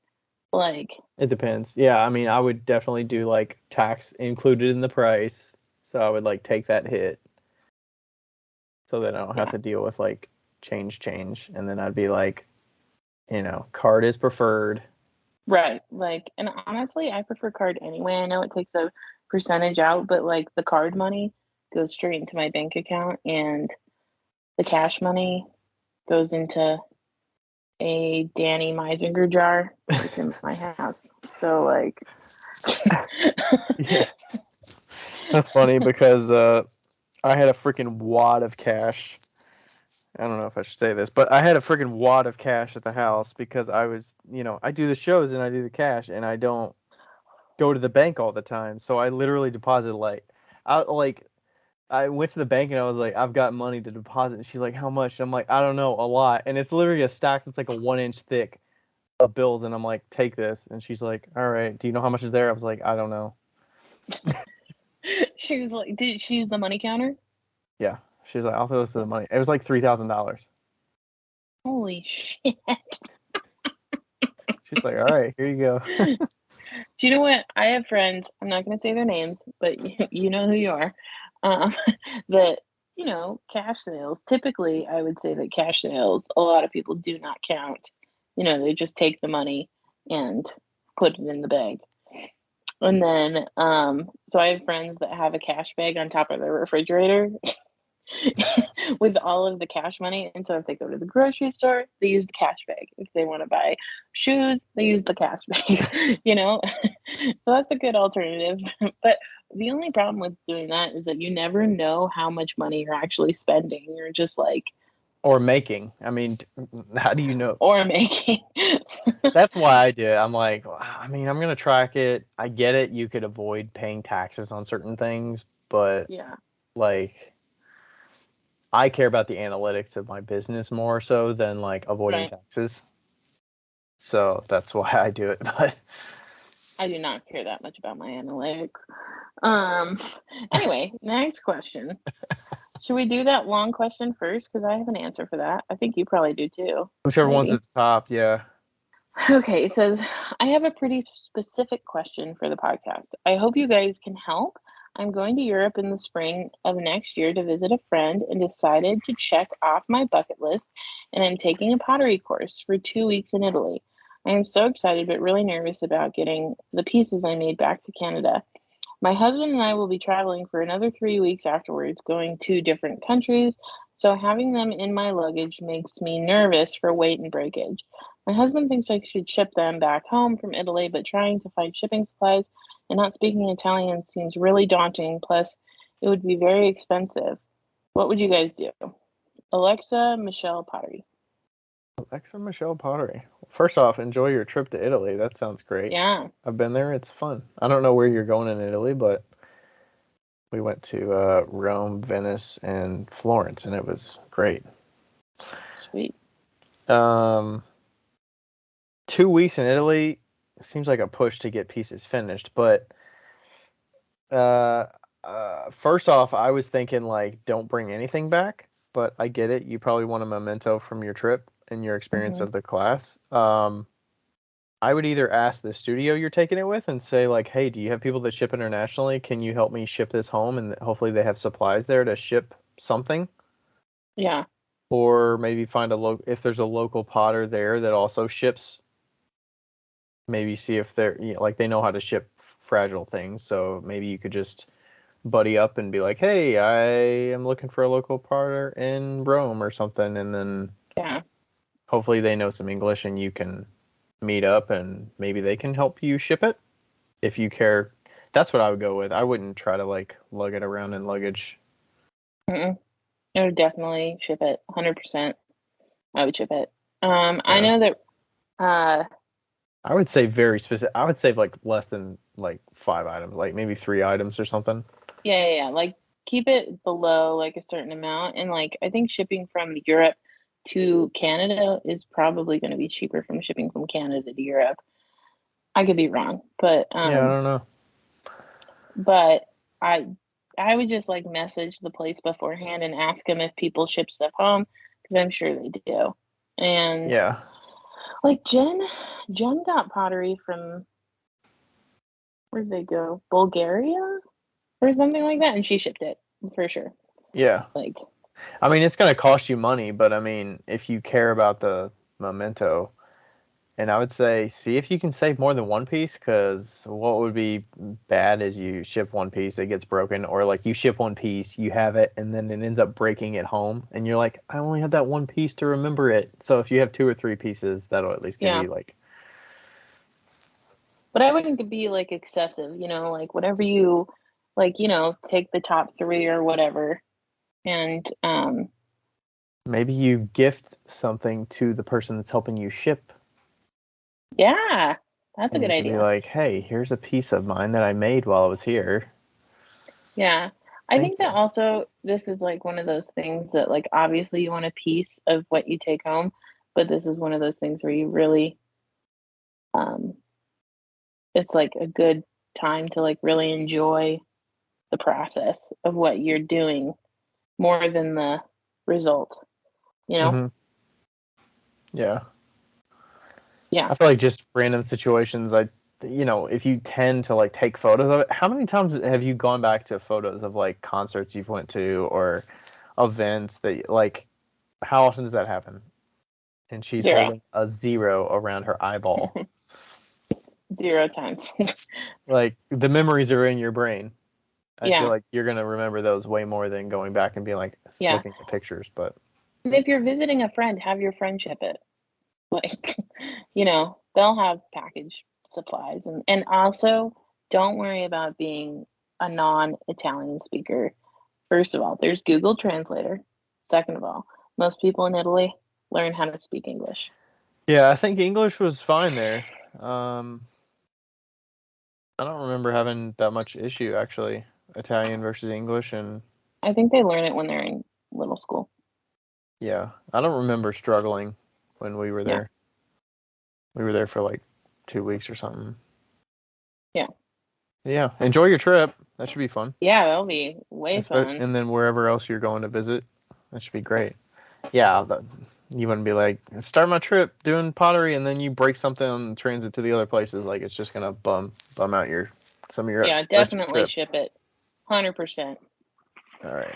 like, It depends. Yeah, I mean, I would definitely do like tax included in the price. So I would like take that hit so that I don't have yeah, to deal with like change. And then I'd be like, card is preferred. right. Like, and honestly, I prefer card anyway. I know it takes a percentage out, but like the card money goes straight into my bank account, and the cash money goes into a Danny Meisinger jar that's in my house. So like, Yeah. That's funny because I had a freaking wad of cash. I don't know if I should say this, but I had a freaking wad of cash at the house because I was, I do the shows and I do the cash and I don't go to the bank all the time. So I literally deposited I went to the bank and I was like, I've got money to deposit. And she's like, how much? And I'm like, I don't know, a lot. And it's literally a stack that's like a 1 inch thick of bills. And I'm like, take this. And she's like, all right, do you know how much is there? I was like, I don't know. she was like, did she use the money counter? Yeah. She's like, I'll throw this to the money. It was like $3,000. Holy shit. She's like, all right, here you go. Do you know what? I have friends, I'm not going to say their names, but you know who you are, um, that, cash sales, typically, I would say that cash sales, a lot of people do not count. They just take the money and put it in the bag. And then, so I have friends that have a cash bag on top of their refrigerator with all of the cash money. And so if they go to the grocery store, they use the cash bag. If they want to buy shoes, they use the cash bag, So that's a good alternative. But the only problem with doing that is that you never know how much money you're actually spending. You're just like, Or making. I mean, how do you know? or making. That's why I do it. I'm like, I mean, I'm gonna track it. I get it. You could avoid paying taxes on certain things, but Yeah, like, I care about the analytics of my business more so than like avoiding right. taxes. So that's why I do it. But I do not care that much about my analytics. Um, anyway, next question. Should we do that long question first? Because I have an answer for that. I think you probably do too. whichever one's Maybe. at the top, yeah. Okay, it says, I have a pretty specific question for the podcast. I hope you guys can help. I'm going to Europe in the spring of next year to visit a friend and decided to check off my bucket list, and I'm taking a pottery course for 2 weeks in Italy. I am so excited but really nervous about getting the pieces I made back to Canada. My husband and I will be traveling for another 3 weeks afterwards, going to different countries, so having them in my luggage makes me nervous for weight and breakage. My husband thinks I should ship them back home from Italy, but trying to find shipping supplies and not speaking Italian seems really daunting, plus, it would be very expensive. What would you guys do? Alexa, Michelle, Pottery. Alexa Michelle Pottery. First off, enjoy your trip to Italy. That sounds great. Yeah, I've been there. It's fun. I don't know where you're going in Italy, but we went to Rome, Venice, and Florence, and it was great. sweet. Um, 2 weeks in Italy seems like a push to get pieces finished, but uh, first off, I was thinking like don't bring anything back, but I get it. You probably want a memento from your trip and your experience Hmm. of the class. I would either ask the studio you're taking it with and say like, "Hey, do you have people that ship internationally? Can you help me ship this home?" And hopefully they have supplies there to ship something. Yeah, Or maybe find if there's a local potter there that also ships. Maybe see if they're like they know how to ship fragile things. So maybe you could just buddy up and be like, "Hey, I am looking for a local potter in Rome or something," and then yeah. hopefully they know some English and you can meet up and maybe they can help you ship it if you care. That's what I would go with. I wouldn't try to like lug it around in luggage. Mm-mm. I would definitely ship it. 100%. I would ship it. I Yeah. know that. Uh, I would say very specific. I would say like less than like 5 items, like maybe 3 items or something. yeah, yeah, yeah. Like keep it below like a certain amount. And like I think shipping from Europe to Canada is probably going to be cheaper from shipping from Canada to Europe. I could be wrong, but Yeah, I don't know. but I I would just like message the place beforehand and ask them if people ship stuff home because I'm sure they do. And Yeah. like Jen got pottery from, where did they go? Bulgaria or something like that, and she shipped it for sure. Yeah. Like, I mean, it's going to cost you money, but I mean, if you care about the memento, and I would say see if you can save more than one piece, because what would be bad is you ship one piece, it gets broken, or like you ship one piece, you have it, and then it ends up breaking at home, and you're like, I only had that one piece to remember it. So if you have two or three pieces, that'll at least give yeah. you like, But I wouldn't be like excessive, like whatever you like, take the top three or whatever. And maybe you gift something to the person that's helping you ship. yeah, that's a And good you could be idea. like, hey, here's a piece of mine that I made while I was here. Yeah. I Thank think that you. also this is like one of those things that like obviously you want a piece of what you take home, but this is one of those things where you really um it's like a good time to like really enjoy the process of what you're doing more than the result, you know? Hmm. Yeah. Yeah. I feel like just random situations, if you tend to like take photos of it, how many times have you gone back to photos of like concerts you've went to or events that like, how often does that happen? And she's 0. holding a zero around her eyeball. 0 times. Like the memories are in your brain. I feel Yeah. like you're gonna remember those way more than going back and being like Yeah. looking at pictures. But And if you're visiting a friend, have your friend ship it. Like, they'll have package supplies, and also don't worry about being a non-Italian speaker. First of all, there's Google Translator. Second of all, most people in Italy learn how to speak English. yeah, I think English was fine there. Um, I don't remember having that much issue actually, Italian versus English, and I think they learn it when they're in little school. yeah, I don't remember struggling when we were Yeah. there. We were there for like 2 weeks or something. Yeah. Yeah, enjoy your trip. That should be fun. Yeah, that'll be way fun. And then wherever else you're going to visit, that should be great. Yeah, you wouldn't be like start my trip doing pottery and then you break something on transit to the other places. Like it's just gonna bum out some of your Yeah, rest of your definitely trip. ship it. 100%. All right.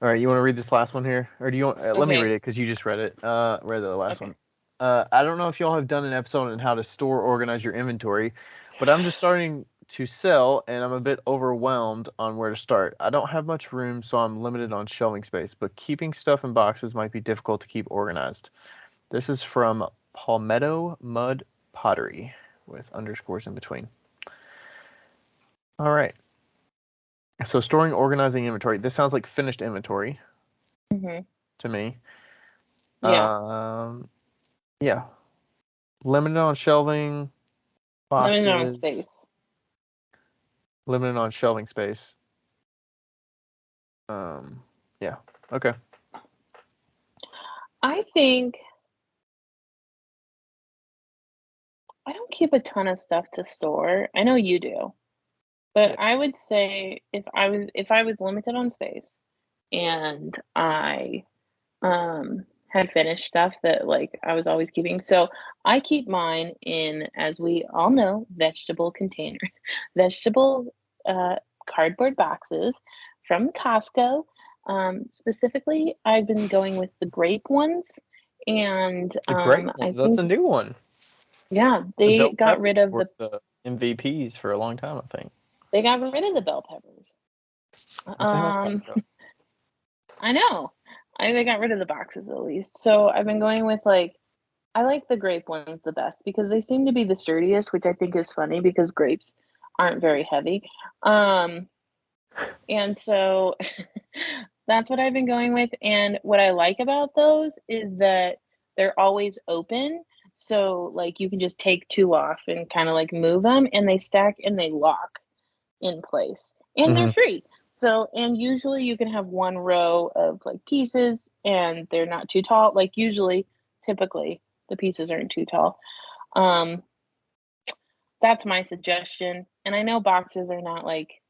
All right, you want to read this last one here, or do you want? Let me read Okay. it because you just read it. Read the last Okay. one. I don't know if y'all have done an episode on how to store, organize your inventory, but I'm just starting to sell, and I'm a bit overwhelmed on where to start. I don't have much room, so I'm limited on shelving space. But keeping stuff in boxes might be difficult to keep organized. This is from Palmetto Mud Pottery with underscores in between. All right. So storing, organizing inventory. This sounds like finished inventory Mhm. to me. Yeah. Yeah. Limited on shelving, Limited on boxes, space. limited on shelving space. Yeah. Okay. I think I don't keep a ton of stuff to store. I know you do. But Yeah. I would say if I was limited on space and I had finished stuff that like I was always keeping. So I keep mine in, as we all know, vegetable container, vegetable cardboard boxes from Costco. Specifically, I've been going with the grape ones, and The grape I ones. That's think a new one. yeah, The they bell got rid peppers of were the the MVPs for a long time, I think. they got rid of the bell peppers. What the hell, Um, Costco? I know. They got rid of the boxes at least. So I've been going with like I like the grape ones the best because they seem to be the sturdiest, which I think is funny because grapes aren't very heavy. Um, and so that's what I've been going with. And what I like about those is that they're always open. So like you can just take two off and kind of like move them and they stack and they lock in place and they're Hmm. free. So, and usually you can have one row of like pieces and they're not too tall. Like usually, typically, the pieces aren't too tall. Um, that's my suggestion. And I know boxes are not like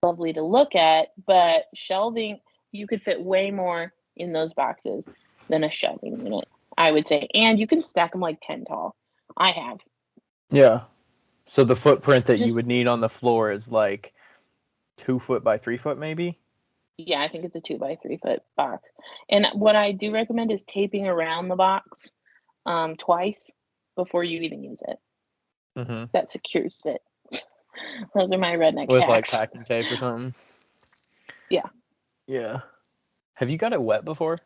lovely to look at, but shelving, you could fit way more in those boxes than a shelving unit, I would say. And you can stack them like 10 tall. I have. Yeah. So the footprint that you Just, would need on the floor is like 2 foot by 3 foot, maybe? yeah, I think it's a 2 by 3 foot box. And what I do recommend is taping around the box twice before you even use it. Mm-hmm. That secures it. Those are my redneck With like hacks. packing tape or something? Yeah. Yeah. Have you got it wet before?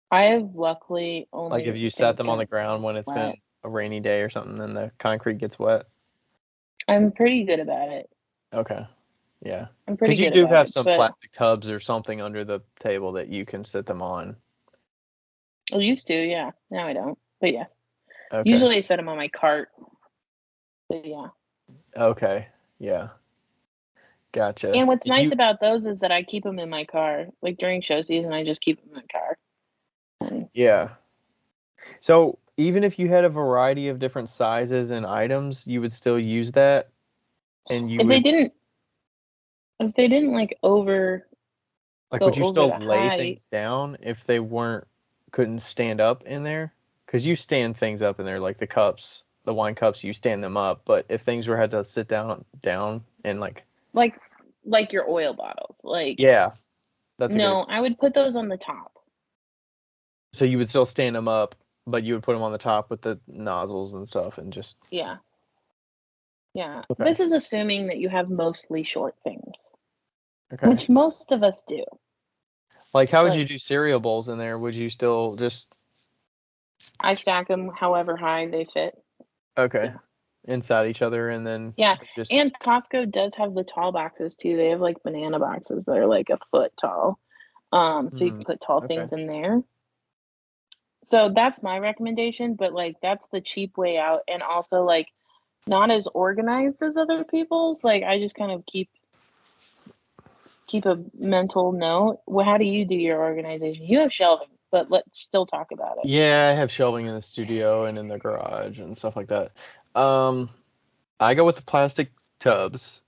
I have luckily Like if only you sat things them on the gotten ground when it's been wet. a rainy day or something and the concrete gets wet? I'm pretty good about it. Okay. Yeah. I'm pretty Because you good do about have it. some But plastic tubs or something under the table that you can sit them on. I used to, yeah. Now I don't. But yeah. Okay. Usually I set them on my cart. But yeah. Okay. Yeah. Gotcha. And what's Did nice you? about those is that I keep them in my car. Like during show season, I just keep them in my car. And Yeah. So even if you had a variety of different sizes and items, you would still use that, and you if they would didn't, if they didn't like like, go would you over still the lay height, things down if they couldn't stand up in there? Because you stand things up in there, like the cups, the wine cups, you stand them up. But if things were had to sit down and like, like like your oil bottles, like yeah, that's a good no, I example. would put those on the top. So you would still stand them up, but you would put them on the top with the nozzles and stuff, and just Yeah. Yeah. okay, This is assuming that you have mostly short things, okay. which most of us do. Like, how would you Like do cereal bowls in there? Would you still just I stack them however high they fit. okay Yeah. inside each other, and then Yeah. just And Costco does have the tall boxes too. They have like banana boxes that are like a foot tall. So you can put tall okay. things in there. So that's my recommendation, but like that's the cheap way out and also like not as organized as other people's. Like I just kind of keep a mental note. Well, how do you do your organization? You have shelving, but let's still talk about it. Yeah, I have shelving in the studio and in the garage and stuff like that. Um, I go with the plastic tubs.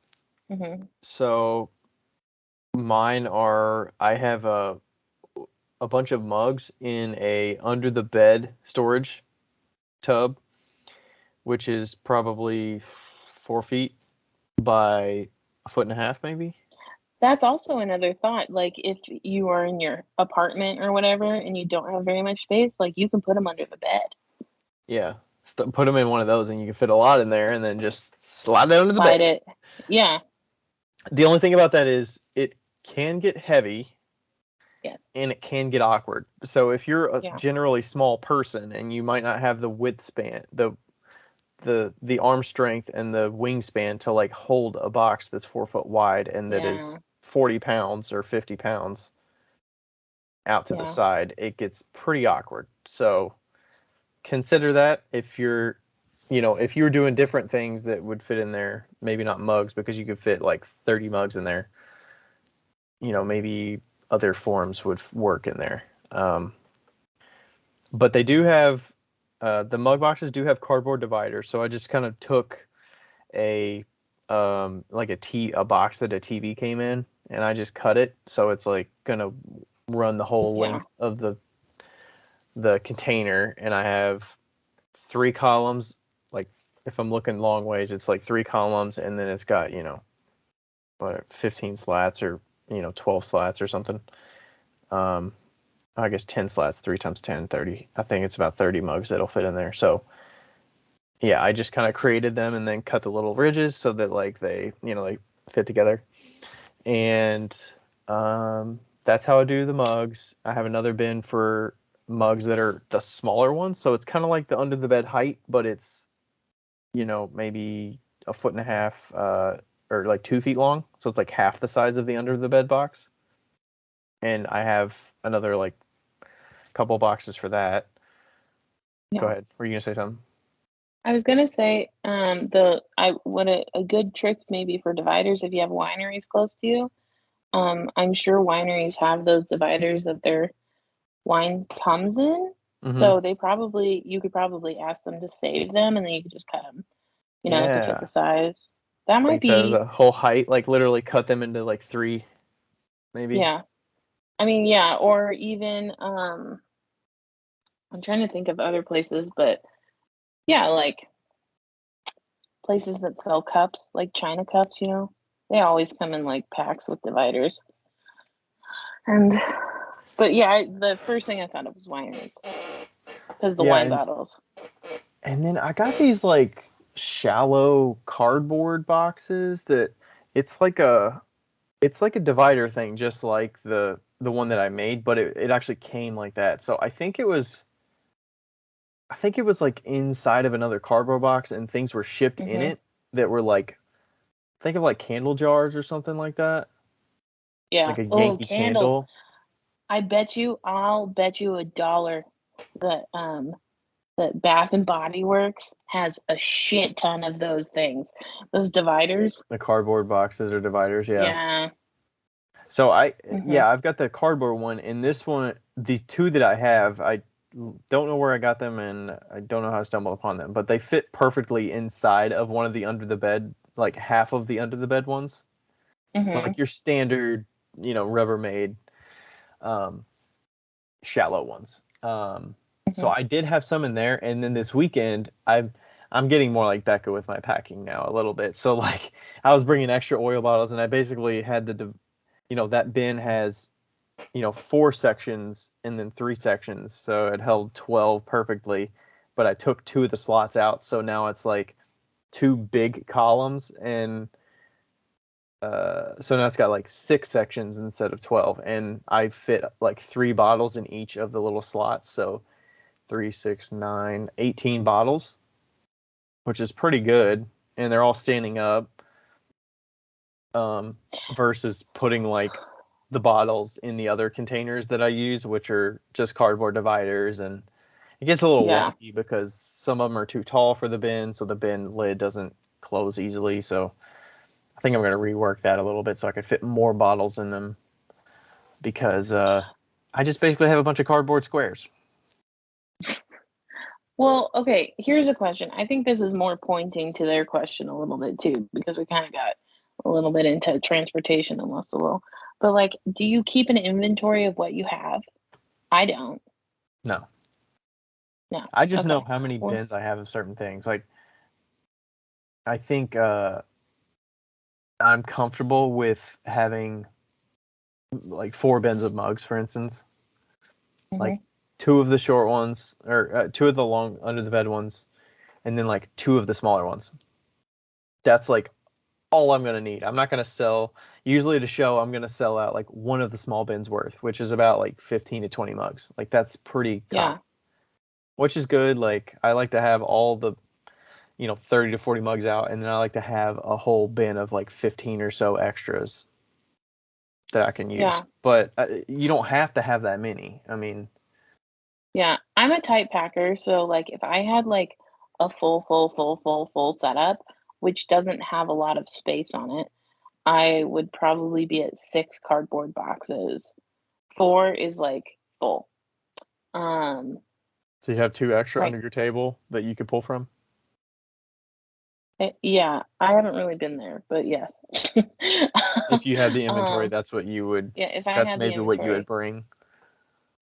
Hmm. So mine are I have a bunch of mugs in a under the bed storage tub, which is probably 4 feet by a foot and a half, maybe. That's also another thought. Like if you are in your apartment or whatever and you don't have very much space, like you can put them under the bed. Yeah. Put them in one of those, and you can fit a lot in there, and then just slide it under the Slide bed. it. Yeah. The only thing about that is it can get heavy Yes. and it can get awkward. So if you're a Yeah. generally small person and you might not have the width span, the arm strength and the wingspan to like hold a box that's 4 foot wide and that is Yeah. 40 pounds or 50 pounds out to the Yeah. side, it gets pretty awkward. So consider that if if you were doing different things that would fit in there, maybe not mugs because you could fit like 30 mugs in there, maybe other forms would work in there. But they do have the mug boxes do have cardboard dividers, so I just kind of took a like a box that a TV came in, and I just cut it so it's like gonna run the whole Yeah. length of the container, and I have 3 columns. Like if I'm looking long ways, it's like 3 columns, and then it's got 15 slats or 12 slats or something. Um, I guess 10 slats, 3 times 10, 30. I think it's about 30 mugs that'll fit in there. So yeah, I just kind of created them and then cut the little ridges so that like they fit together. And that's how I do the mugs. I have another bin for mugs that are the smaller ones. So it's kind of like the under the bed height, but it's, maybe a foot and a half or like 2 feet long. So it's like half the size of the under the bed box. And I have another like couple boxes for that. Go Yeah. ahead. Were you gonna say something? I was gonna say, what a good trick maybe for dividers if you have wineries close to you. I'm sure wineries have those dividers that their wine comes in, Mm-hmm. so you could probably ask them to save them, and then you could just cut them, to fit Yeah. the size. That might Like the be, whole height, like literally cut them into like three, maybe. yeah. I mean, yeah, or even, I'm trying to think of other places, but yeah, like places that sell cups, like China cups, they always come in like packs with dividers. And but yeah, the first thing I thought of was wineries because the Yeah, wine bottles. and then I got these like shallow cardboard boxes that it's like a it's like a divider thing, just like the one that I made, but it actually came like that. So I think it was like inside of another cardboard box and things were shipped in Hmm. it that were like think of like candle jars or something like that. Yeah. Like a Oh, Yankee candles. candle. I'll bet you $1 that that Bath and Body Works has a shit ton of those things. Those dividers. The cardboard boxes or dividers, yeah. Yeah. So Hmm. yeah, I've got the cardboard one, and this one, these two that I have, I don't know where I got them, and I don't know how I stumbled upon them, but they fit perfectly inside of one of the under the bed, like half of the under the bed ones, Hmm. like your standard, Rubbermaid, um, shallow ones. So Hmm. I did have some in there, and then this weekend I'm getting more like Becca with my packing now a little bit. So like I was bringing extra oil bottles, and I basically had that bin has four sections and then three sections, so it held 12 perfectly. But I took two of the slots out, so now it's like two big columns, and so now it's got like six sections instead of 12, and I fit like three bottles in each of the little slots, so three, six, nine, 18 bottles, which is pretty good, and they're all standing up. Versus putting like the bottles in the other containers that I use, which are just cardboard dividers, and it gets a little Yeah. wonky because some of them are too tall for the bin, so the bin lid doesn't close easily. So I think I'm going to rework that a little bit so I could fit more bottles in them because I just basically have a bunch of cardboard squares. Well, okay, here's a question. I think this is more pointing to their question a little bit too, because we kind of got a little bit into transportation almost a little. But like, do you keep an inventory of what you have? I don't. No, No. I just know Okay. how many Well, bins I have of certain things. Like I think I'm comfortable with having like four bins of mugs, for instance, like hmm. two of the short ones or two of the long under the bed ones, and then like two of the smaller ones. That's like all I'm gonna need. I'm not gonna sell. Usually to show, I'm gonna sell out like one of the small bins worth, which is about like 15 to 20 mugs. Like that's pretty common, Yeah. which is good. Like I like to have all the 30 to 40 mugs out, and then I like to have a whole bin of like 15 or so extras that I can use. Yeah. But you don't have to have that many. I mean, Yeah. I'm a tight packer, so like if I had like a full setup, which doesn't have a lot of space on it, I would probably be at 6 cardboard boxes. Four is like full. Um, so you have two extra right. under your table that you could pull from. Yeah, I haven't really been there, but yes. If you had the inventory, Um, that's what you would. yeah, if I That's had the maybe what you would inventory. bring.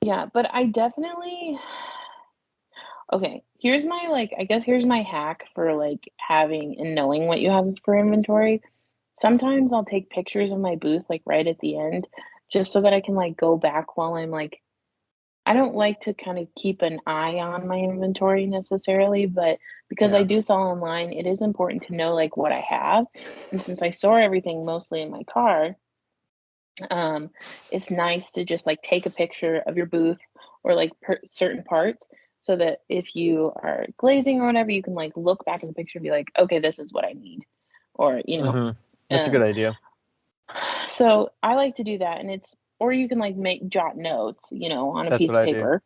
Yeah, but I definitely okay, here's my like I guess here's my hack for like having and knowing what you have for inventory. Sometimes I'll take pictures of my booth like right at the end just so that I can like go back while I'm like I don't like to kind of keep an eye on my inventory necessarily, but because I Yeah. do sell online, it is important to know like what I have. And since I store everything mostly in my car, um, it's nice to just like take a picture of your booth or like certain parts so that if you are glazing or whatever, you can like look back at the picture and be like, okay, this is what I need. Or, That's a good idea. so I like to do that. And or you can like make jot notes, on a That's what piece of I do. paper.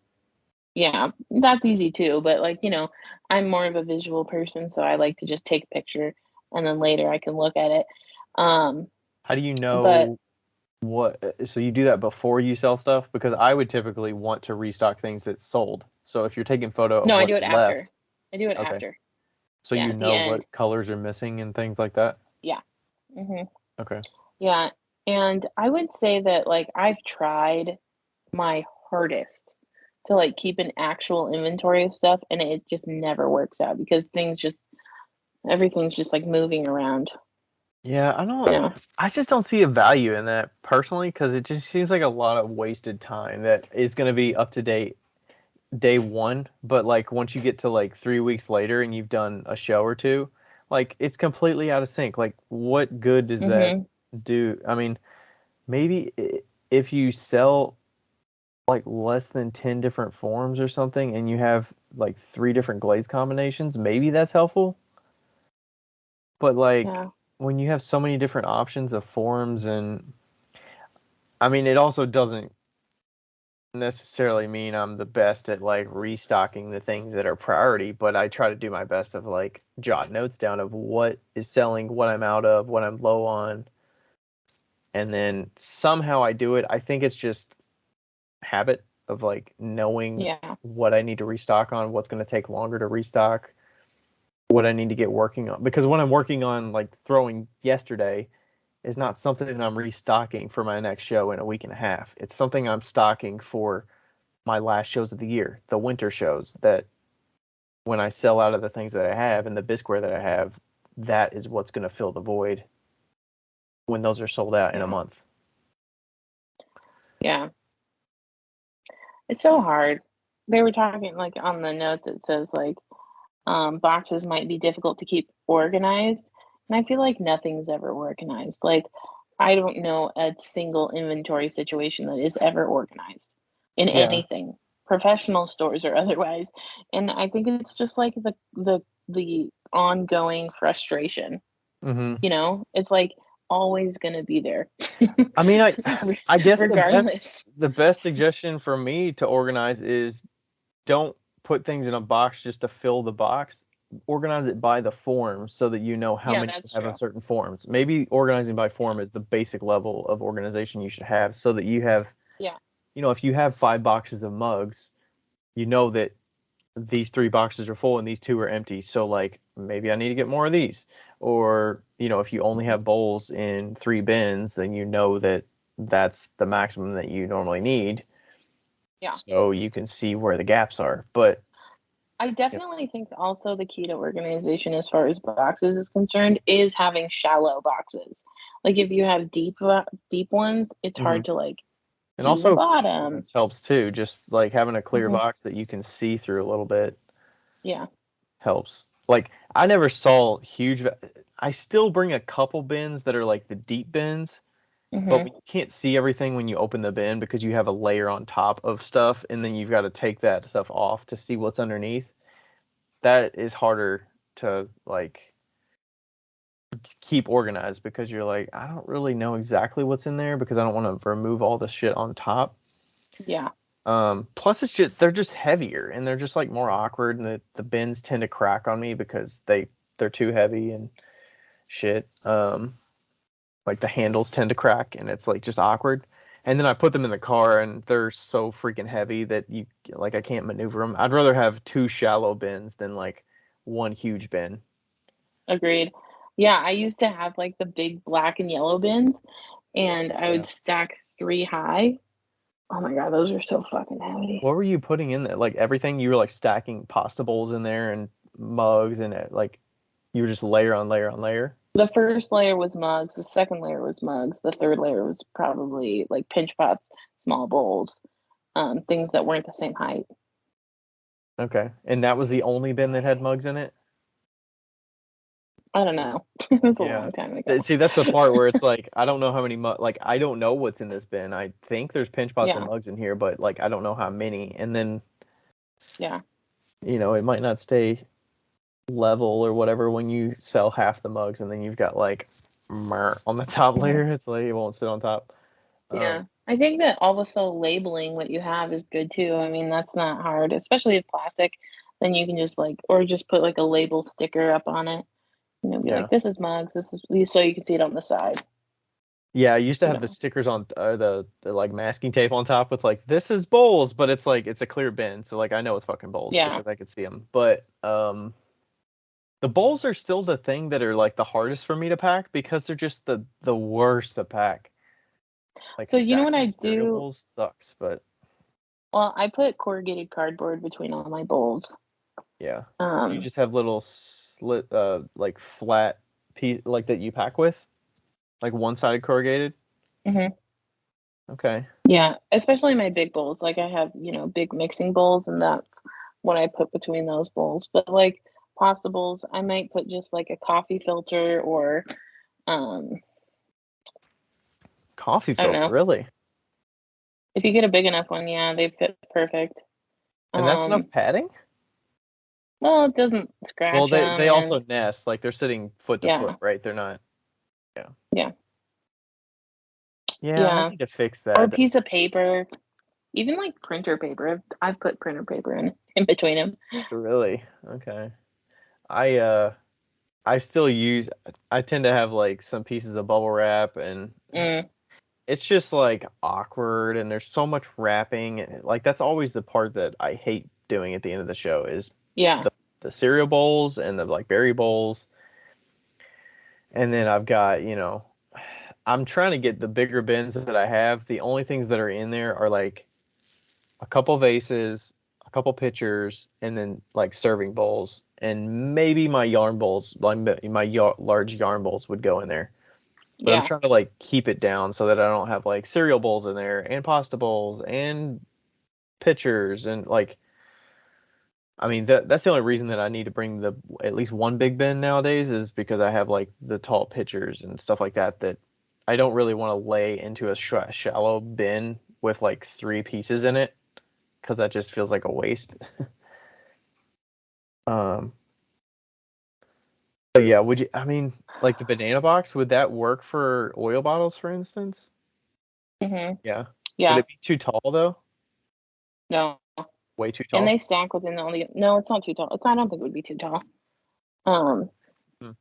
Yeah, that's easy too, but, like, I'm more of a visual person, so I like to just take a picture, and then later I can look at it. Um, How do you but know so you do that before you sell stuff? Because I would typically want to restock things that's sold. So if you're taking photo of no, I do what's it after. left, I do it okay. after. So Yeah, you at the know end. what colors are missing and things like that? Yeah. Mhm. Okay. Yeah, and I would say that, like, I've tried my hardest to, like, keep an actual inventory of stuff, and it just never works out because everything's just, like, moving around, Yeah, you know? I just don't see a value in that personally because it just seems like a lot of wasted time that is going to be up to date day one, but like once you get to like 3 weeks later and you've done a show or two, like it's completely out of sync. Like, what good does that Mhm. do? I mean, maybe if you sell like less than 10 different forms or something and you have like three different glaze combinations, maybe that's helpful. But like Yeah. when you have so many different options of forms, and I mean, it also doesn't necessarily mean I'm the best at like restocking the things that are priority, but I try to do my best of like jot notes down of what is selling, what I'm out of, what I'm low on, and then somehow I do it. I think it's just habit of like knowing Yeah. what I need to restock on, what's going to take longer to restock, what I need to get working on. Because when I'm working on like throwing yesterday is not something that I'm restocking for my next show in a week and a half. It's something I'm stocking for my last shows of the year, the winter shows, that when I sell out of the things that I have and the bisqueware that I have, that is what's going to fill the void when those are sold out in a Yeah. month. Yeah. It's so hard. They were talking, like, on the notes, it says, like, boxes might be difficult to keep organized, and I feel like nothing's ever organized. Like, I don't know a single inventory situation that is ever organized in Yeah. anything, professional stores or otherwise. And I think it's just like the ongoing frustration, Hmm. It's like always gonna be there. I mean, I guess Regardless. the best suggestion for me to organize is don't put things in a box just to fill the box. Organize it by the form so that you know how Yeah, many you that's have in true. certain forms. Maybe organizing by Yeah. form is the basic level of organization you should have so that you have, Yeah. if you have 5 boxes of mugs, you know that these 3 boxes are full and these two are empty. So like maybe I need to get more of these. Or, if you only Mhm. have bowls in 3 bins, then you know that that's the maximum that you normally need. Yeah. So you can see where the gaps are. But I definitely think also the key to organization as far as boxes is concerned is having shallow boxes. Like if you have deep ones, it's mhm. hard to like And see the also bottom. confidence helps too. Just like having a clear Mhm. box that you can see through a little bit Yeah. helps. Like I never saw huge. I still bring a couple bins that are like the deep bins, but Mhm. when you can't see everything when you open the bin because you have a layer on top of stuff, and then you've got to take that stuff off to see what's underneath. That is harder to like keep organized because you're like, I don't really know exactly what's in there because I don't want to remove all the shit on top. Yeah. Plus it's just they're just heavier and they're just like more awkward, and the bins tend to crack on me because they're too heavy and shit. Like the handles tend to crack and it's like just awkward. And then I put them in the car and they're so freaking heavy that I can't maneuver them. I'd rather have 2 shallow bins than like one huge bin. Agreed. Yeah, I used to have like the big black and yellow bins and I Yeah. would stack 3 high. Oh my god, those are so fucking heavy. What were you putting in there? Like everything you were like stacking pasta bowls in there and mugs and like you were just layer on layer on layer. The first layer was mugs, the second layer was mugs, the third layer was probably like pinch pots, small bowls, things that weren't the same height. Okay. And that was the only bin that had mugs in it? I don't know. It was a Yeah. long time ago. See, that's the part where it's like I don't know how many like I don't know what's in this bin. I think there's pinch pots and Yeah, mugs in here, but like I don't know how many. And then, yeah, it might not stay level or whatever when you sell half the mugs and then you've got like on the top mhm, layer. It's like it won't sit on top. Yeah. I think that also labeling what you have is good too. I mean, that's not hard, especially with plastic. Then you can just like, or just put like a label sticker up on it. Be Yeah. like, this is mugs. This is so you can see it on the side. Yeah, I used to You have the know. stickers on the like masking tape on top with like this is bowls, but it's like it's a clear bin, so like I know it's fucking bowls Yeah. because I could see them. But the bowls are still the thing that are like the hardest for me to pack because they're just the worst to pack. Like So you know what I stacking cereal do? bowls sucks, but Well, I put corrugated cardboard between all my bowls. yeah. You Um, just have little slit like flat piece like that you pack with, like one-sided corrugated. mhm. Okay. Yeah, especially my big bowls. Like I have, big mixing bowls, and that's what I put between those bowls. But like pasta bowls, I might put just like a coffee filter or um, Coffee I don't filter, know. really? If you get a big enough one, yeah, they fit perfect. And that's enough Um, padding? well, it doesn't Well, scratch they them, and also nest, like they're sitting foot to foot, yeah, right? They're not. Yeah. yeah, Yeah, I yeah. need to fix Or a that. piece of paper, even like printer paper. I've put printer paper in between them. Really? Okay. I I still use I tend to have like some pieces of bubble wrap and Mm, it's just like awkward and there's so much wrapping and like that's always the part that I hate doing at the end of the show is yeah, the cereal bowls and the like berry bowls. And then I've got, I'm trying to get the bigger bins that I have. The only things that are in there are like a couple vases, a couple pitchers, and then like serving bowls. And maybe my yarn bowls, like my large yarn bowls would go in there. But I'm yeah. trying to like keep it down so that I don't have like cereal bowls in there and pasta bowls and pitchers and like I mean that's the only reason that I need to bring the at least one big bin nowadays is because I have like the tall pitchers and stuff like that I don't really want to lay into a shallow bin with like three pieces in it because that just feels like a waste. Um, but yeah, would you? I mean, like the banana box, would that work for oil bottles, for instance? Hmm. Yeah. Would Yeah. it be too tall though? No. Way too And tall? they stack within all the. No, it's not too tall. I don't think it would be too tall. Um. Hmm.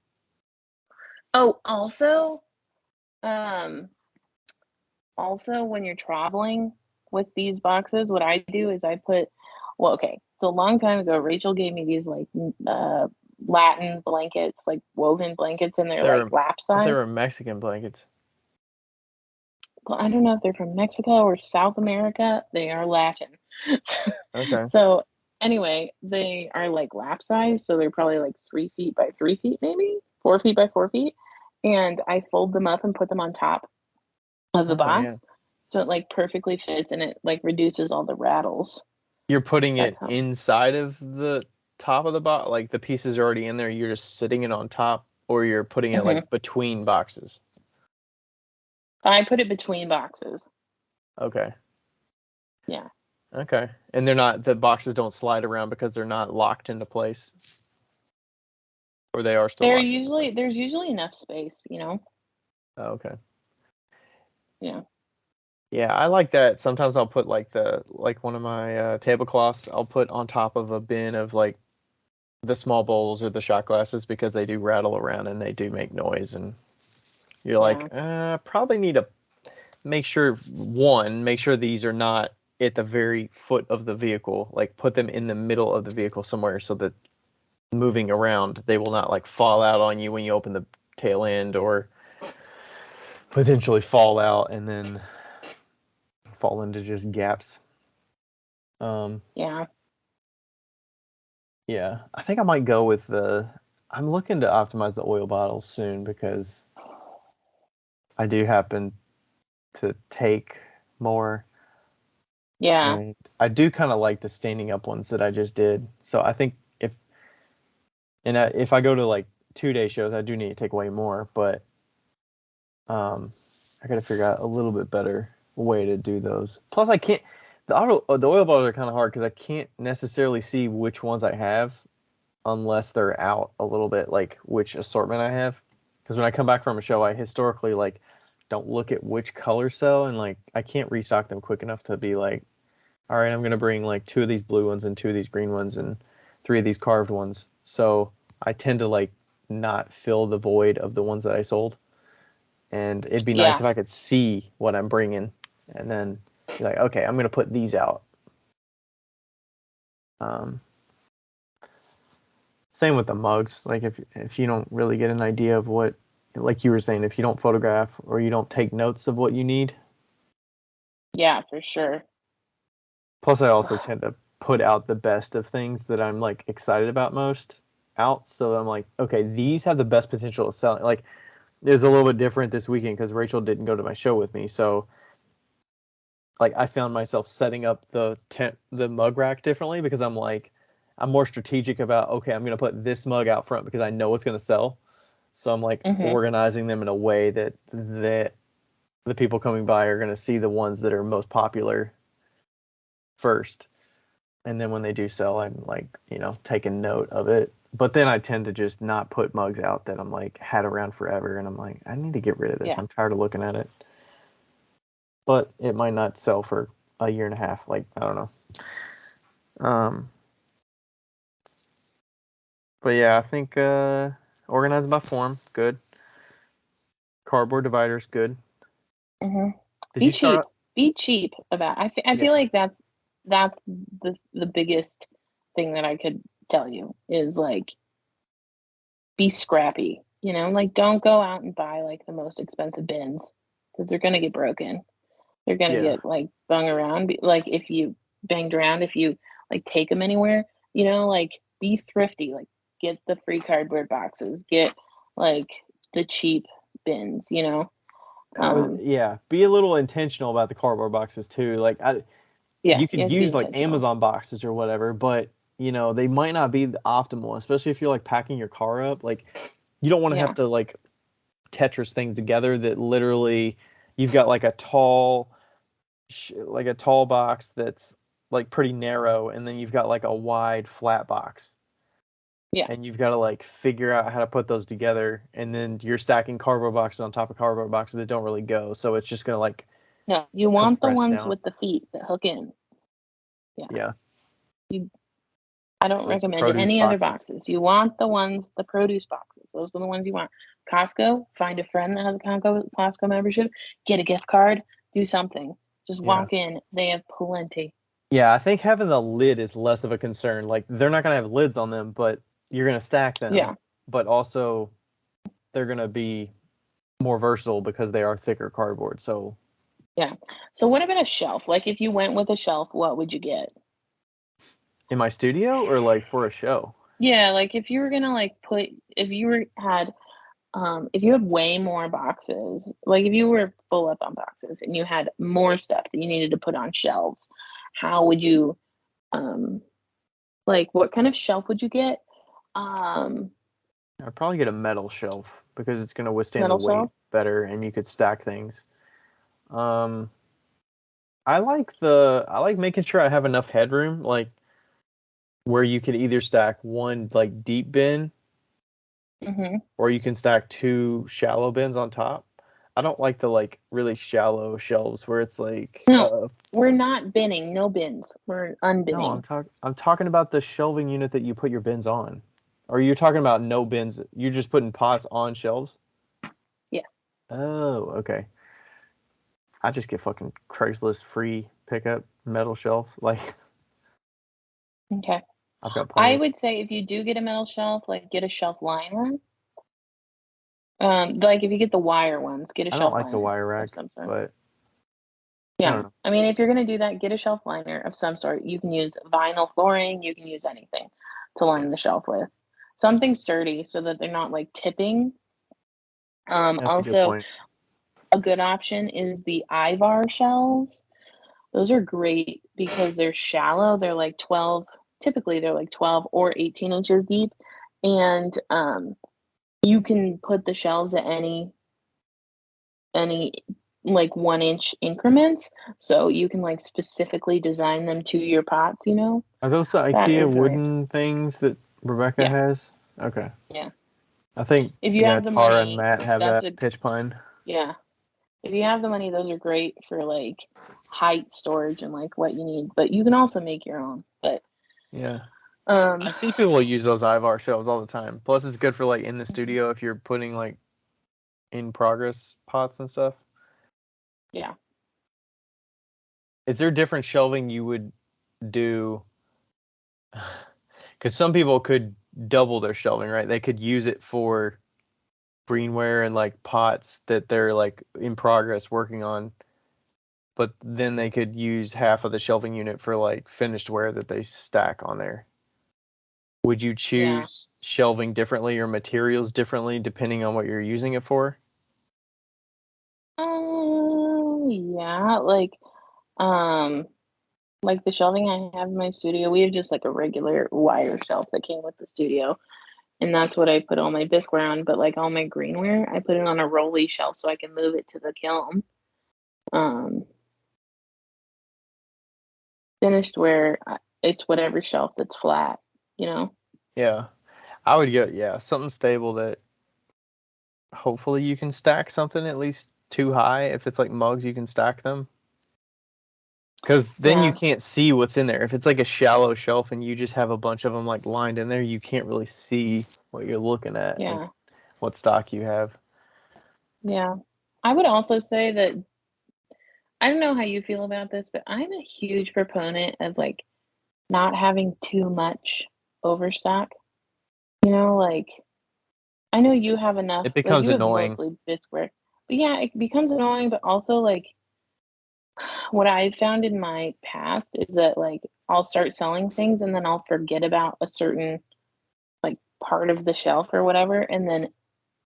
Oh, um, also when you're traveling with these boxes, what I do is I put. Well, okay. So a long time ago, Rachel gave me these like Latin blankets, like woven blankets, and they're like They're, lap I thought they size. were Mexican blankets. Well, I don't know if they're from Mexico or South America. They are Latin. Okay. So anyway, they are like lap size, so they're probably like 3 feet by 3 feet, maybe 4 feet by 4 feet. And I fold them up and put them on top of the Oh box, yeah. so it like perfectly fits and it like reduces all the rattles. You're putting That's it how. inside of the top of the box, like the pieces are already in there. You're just sitting it on top, or you're putting it Hmm. like between boxes. I put it between boxes. Okay. Yeah, Okay. And they're not the boxes don't slide around because they're not locked into place, or they are still locked into place. there's usually enough space. Oh, okay. Yeah, Yeah, I like that. Sometimes I'll put like the like one of my tablecloths I'll put on top of a bin of like the small bowls or the shot glasses because they do rattle around and they do make noise and you're like, yeah, probably need to make sure these are not at the very foot of the vehicle. Like put them in the middle of the vehicle somewhere so that moving around they will not like fall out on you when you open the tail end or potentially fall out and then fall into just gaps. Um, yeah. Yeah, I think I might go with the. I'm looking to optimize the oil bottles soon because I do happen to take more, Yeah. and I do kind of like the standing up ones that I just did. So I think if I go to like 2 day shows, I do need to take way more, but I got to figure out a little bit better way to do those. Plus, I can't. The oil bottles are kind of hard because I can't necessarily see which ones I have unless they're out a little bit, like which assortment I have. Because when I come back from a show, I historically like don't look at which colors sell, and like I can't restock them quick enough to be like, all right, I'm gonna bring like 2 of these blue ones and 2 of these green ones and 3 of these carved ones. So I tend to like not fill the void of the ones that I sold. And it'd be nice Yeah. if I could see what I'm bringing and then be like, okay, I'm gonna put these out. Same with the mugs. Like if you don't really get an idea of what, like you were saying, if you don't photograph or you don't take notes of what you need. Yeah, for sure. Plus, I also tend to put out the best of things that I'm like excited about most out. So I'm like, okay, these have the best potential of selling. Like, it was a little bit different this weekend because Rachel didn't go to my show with me. So, like, I found myself setting up the mug rack differently because I'm like, I'm more strategic about, okay, I'm gonna put this mug out front because I know it's gonna sell. So I'm like organizing them in a way that the people coming by are gonna see the ones that are most popular first. And then when they do sell, I'm like, taking note of it. But then I tend to just not put mugs out that I'm like had around forever, and I'm like, I need to get rid of this. Yeah. I'm tired of looking at it. But it might not sell for a year and a half. Like, I don't know. But yeah, I think organized by form, good. Cardboard dividers, good. Mm-hmm. Did Be you cheap. start? Be cheap about. I Yeah. feel like that's the biggest thing that I could tell you is like be scrappy. Like don't go out and buy like the most expensive bins because they're gonna get broken. They're gonna Yeah. get like bung around. Like if you banged around, if you like take them anywhere, like be thrifty. Like get the free cardboard boxes. Get like the cheap bins. Be a little intentional about the cardboard boxes too. Like, Yeah, you you could have to be use like intentional. Amazon boxes or whatever, but they might not be the optimal, especially if you're like packing your car up. Like, you don't want to Yeah. have to like Tetris things together that literally you've got like a tall box that's like pretty narrow, and then you've got like a wide flat box, Yeah. and you've got to like figure out how to put those together, and then you're stacking cardboard boxes on top of cardboard boxes that don't really go, so it's just gonna like No, you want the compress ones down. with the feet that hook in. Yeah. Yeah, I don't those recommend produce any other boxes. boxes. You want the produce boxes. Those are the ones you want. Costco, find a friend that has a Costco membership, get a gift card, do something. Just Yeah. walk in. They have plenty. Yeah, I think having the lid is less of a concern. Like, they're not gonna have lids on them, but you're gonna stack them. Yeah. But also, they're gonna be more versatile because they are thicker cardboard. So, Yeah. So what about a shelf? Like if you went with a shelf, what would you get? in my studio or like for a show? Yeah, like if you were gonna like if you had way more boxes, like if you were full up on boxes and you had more stuff that you needed to put on shelves, how would you um like what kind of shelf would you get? Um I'd probably get a metal shelf because it's gonna withstand the Metal weight shelf? better, and you could stack things. Um, I like making sure I have enough headroom, like where you could either stack one like deep bin Mm-hmm. or you can stack 2 shallow bins on top. I don't like the like really shallow shelves where it's like No, we're not binning, no bins. We're no, unbinning. I'm talking about the shelving unit that you put your bins on. Or you're talking about no bins, you're just putting pots on shelves? Yeah. Oh, okay. I just get fucking Craigslist free pickup metal shelf. Like, Okay. I've got I plenty. would say if you do get a metal shelf, like get a shelf liner. Like if you get the wire ones, get a I don't shelf like the liner wire of rack, some sort. but I don't Yeah. know. I mean, if you're gonna do that, get a shelf liner of some sort. You can use vinyl flooring, you can use anything to Yeah, line the shelf with. Something sturdy so that they're not like tipping. that's a good Also point. a good option is the Ivar shelves. Those are great because they're shallow. They're like 12, typically they're like 12 or 18 inches deep. And you can put the shelves at any like 1 inch increments. So you can like specifically design them to your pots. Are those the That IKEA is nice. wooden things that Rebecca Yeah, has? Okay. yeah. I think, If you yeah, have the Tara and money, Matt have that's that a pitch pine. yeah. if you have the money, those are great for like height storage and like what you need. But you can also make your own. But Yeah. um, I see people use those Ivar shelves all the time. Plus, it's good for like in the studio if you're putting like in progress pots and stuff. yeah. Is there different shelving you would do? Because some people could double their shelving, right? They could use it for greenware and like pots that they're like in progress working on, but then they could use half of the shelving unit for like finished ware that they stack on there. Would you Yeah. choose shelving differently or materials differently depending on what you're using it for? Yeah, um, like the shelving I have in my studio, we have just like a regular wire shelf that came with the studio, and that's what I put all my bisqueware on. But like all my greenware, I put it on a rolly shelf so I can move it to the kiln. Um, Finished ware, it's whatever shelf that's flat, you know? Yeah. I would go, yeah, something stable that hopefully you can stack something at least too high. If it's like mugs, you can stack them. Because then you Yeah, can't see what's in there. If it's like a shallow shelf and you just have a bunch of them like lined in there, you can't really see what you're looking at and yeah, what stock you have. yeah. I would also say that I don't know how you feel about this, but I'm a huge proponent of like not having too much overstock. You know, like I know you have enough, It like becomes you have annoying. mostly Bisqueware. But yeah, it becomes annoying, but also like what I found in my past is that like I'll start selling things and then I'll forget about a certain like part of the shelf or whatever, and then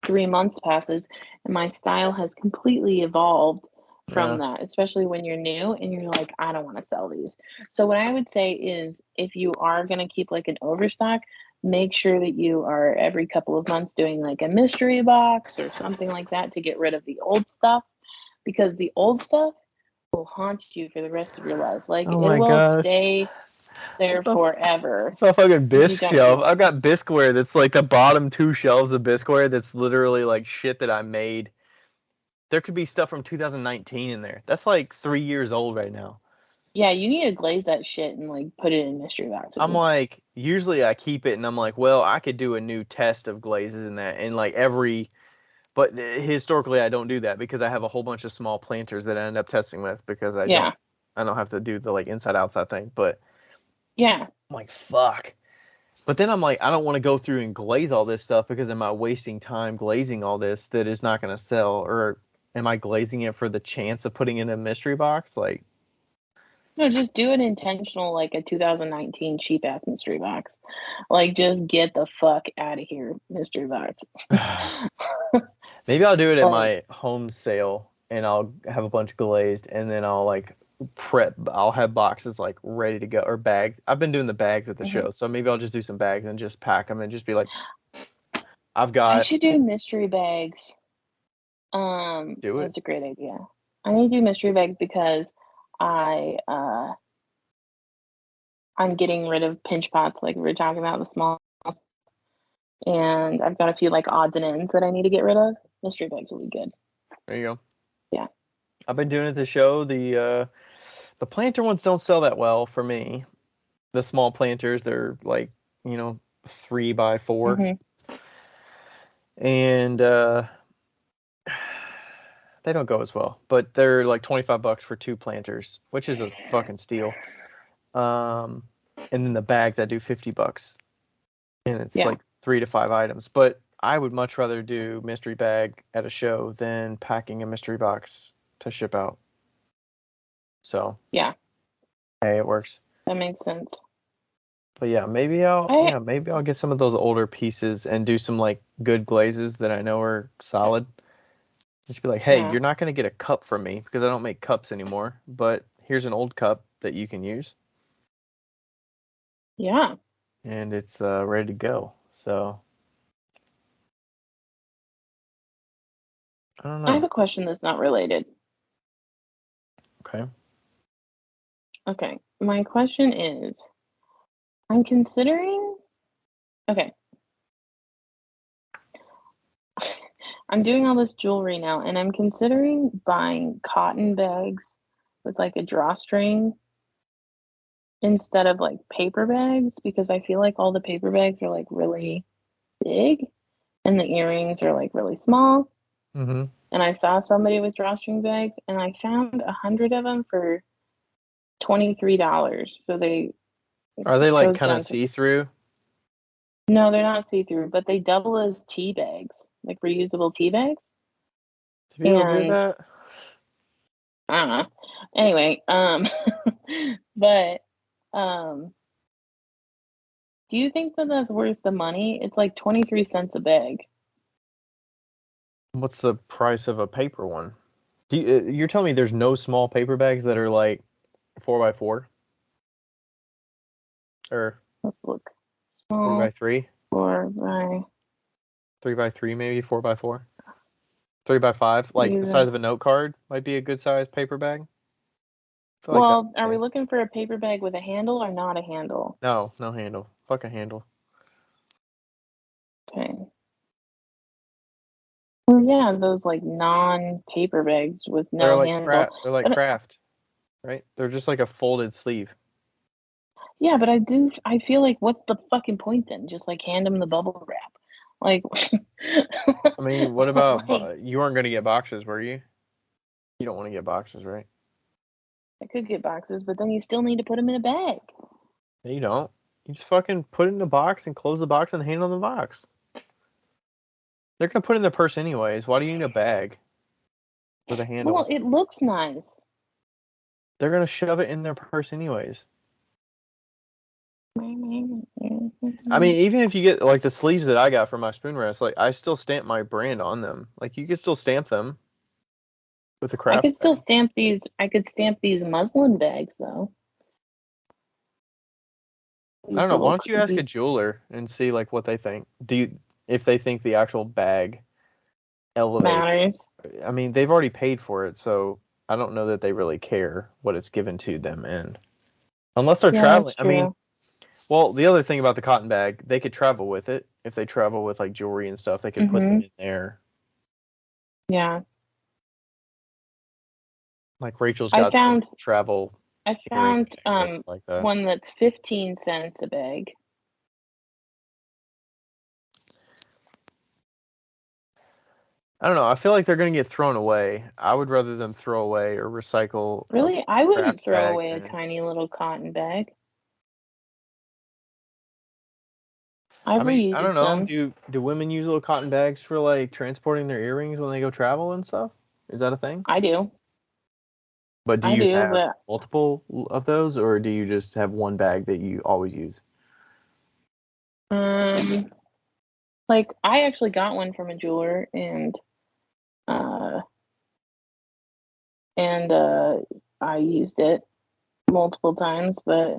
3 months passes and my style has completely evolved from Yeah. that, especially when you're new and you're like, I don't want to sell these. So, what I would say is if you are going to keep like an overstock, make sure that you are every couple of months doing like a mystery box or something like that to get rid of the old stuff because the old stuff will haunt you for the rest of your life. Like Oh it my will gosh. stay there It's a, forever it's a fucking if you bisque don't shelf. do I've it. got bisqueware that's like the bottom two shelves of bisqueware that's literally like shit that I made. There could be stuff from 2019 in there. That's like 3 years old right now. Yeah, you need to glaze that shit and like put it in mystery I'm boxes. like, usually I keep it and I'm like, well, I could do a new test of glazes in that. And like but historically I don't do that because I have a whole bunch of small planters that I end up testing with because Yeah. I don't have to do the like inside outside thing. But Yeah. I'm like, fuck. But then I'm like, I don't want to go through and glaze all this stuff because am I wasting time glazing all this that is not going to sell? Or am I glazing it for the chance of putting it in a mystery box? Like, No, just do an intentional, like a 2019 cheap ass mystery box. Like, just get the fuck out of here, mystery box. maybe I'll do it at Like, my home sale and I'll have a bunch glazed and then I'll like prep. I'll have boxes like ready to go or bags. I've been doing the bags at the mhm. show, so maybe I'll just do some bags and just pack them and just be like, I've I got should do mystery bags. do it. That's a great idea. I need to do mystery bags because I I'm getting rid of pinch pots, like we were talking about the small, and I've got a few like odds and ends that I need to get rid of. Mystery bags will be good. There you go. Yeah. I've been doing it at the show. The planter ones don't sell that well for me. The small planters, they're like, 3 by 4. Hmm. And they don't go as well. But they're like $25 for 2 planters, which is a fucking steal. Um and then the bags I do $50. And it's Yeah. like 3 to 5 items. But I would much rather do mystery bag at a show than packing a mystery box to ship out. So Yeah. hey, it works. That makes sense. But yeah, I maybe I'll get some of those older pieces and do some like good glazes that I know are solid. Just be like, hey, Yeah. you're not gonna get a cup from me because I don't make cups anymore, but here's an old cup that you can use, Yeah. and it's ready to go. So I don't I have know. a question that's not related. Okay. Okay. My question is I'm considering, okay, I'm doing all this jewelry now, and I'm considering buying cotton bags with like a drawstring instead of like paper bags because I feel like all the paper bags are like really big and the earrings are like really small. Mm-hmm. And I saw somebody with drawstring bags, and I found 100 of them for $23. So they Are they like goes kind of down to see-through? no, they're not see-through, but they double as tea bags, like reusable tea bags. Do people do And that? I don't know. Anyway, but um, do you think that that's worth the money? It's like 23 cents a bag. What's the price of a paper one? You're telling me there's no small paper bags that are like 4x4 or Let's look. 3 Small by 3 4 by 3 by 3 maybe 4x4 3 by 5, like the either. size of a note card might be a good size paper bag. I feel like that. Well, are we looking for a paper bag with a handle or not a handle? No, no handle. Fuck a handle. Okay. Well, yeah, those like non-paper bags with They're no like handle. craft. They're like But craft, right? They're just like a folded sleeve. yeah, but I feel like what's the fucking point then? Just like hand them the bubble wrap. Like, I mean, what about like you weren't gonna get boxes, were you? You don't want to get boxes, right? I could get boxes, but then you still need to put them in a bag. No, you don't. You just fucking put it in the box and close the box and hand on the box. They're gonna put it in their purse anyways. Why do you need a bag with a Well, handle? it looks nice. They're gonna shove it in their purse anyways. I mean, even if you get like the sleeves that I got for my spoon rest, like I still stamp my brand on them. Like you could still stamp them with a I craft could still bag. stamp these. I could stamp these muslin bags though. I don't These know. Why little don't you ask a these. jeweler and see like what they think? If they think the actual bag elevates? Matters. I mean, they've already paid for it, so I don't know that they really care what it's given to them in. Unless they're Yeah, that's traveling. I mean, true. well, the other thing about the cotton bag, they could travel with it. If they travel with like jewelry and stuff, they could put them Mhm. in there. Yeah. Like Rachel's I got some found travel I earring found bags and stuff like that. one that's 15 cents a bag. I don't know. I feel like they're gonna get thrown away. I would rather them throw away or recycle a Really? I wouldn't craft throw bag away a than. tiny little cotton bag. I've I mean, I don't reused know. them. Do women use little cotton bags for like transporting their earrings when they go travel and stuff? Is that a thing? I do. But do I you do, have but multiple of those, or do you just have one bag that you always use? um like I actually got one from a jeweler uh and I used it multiple times, but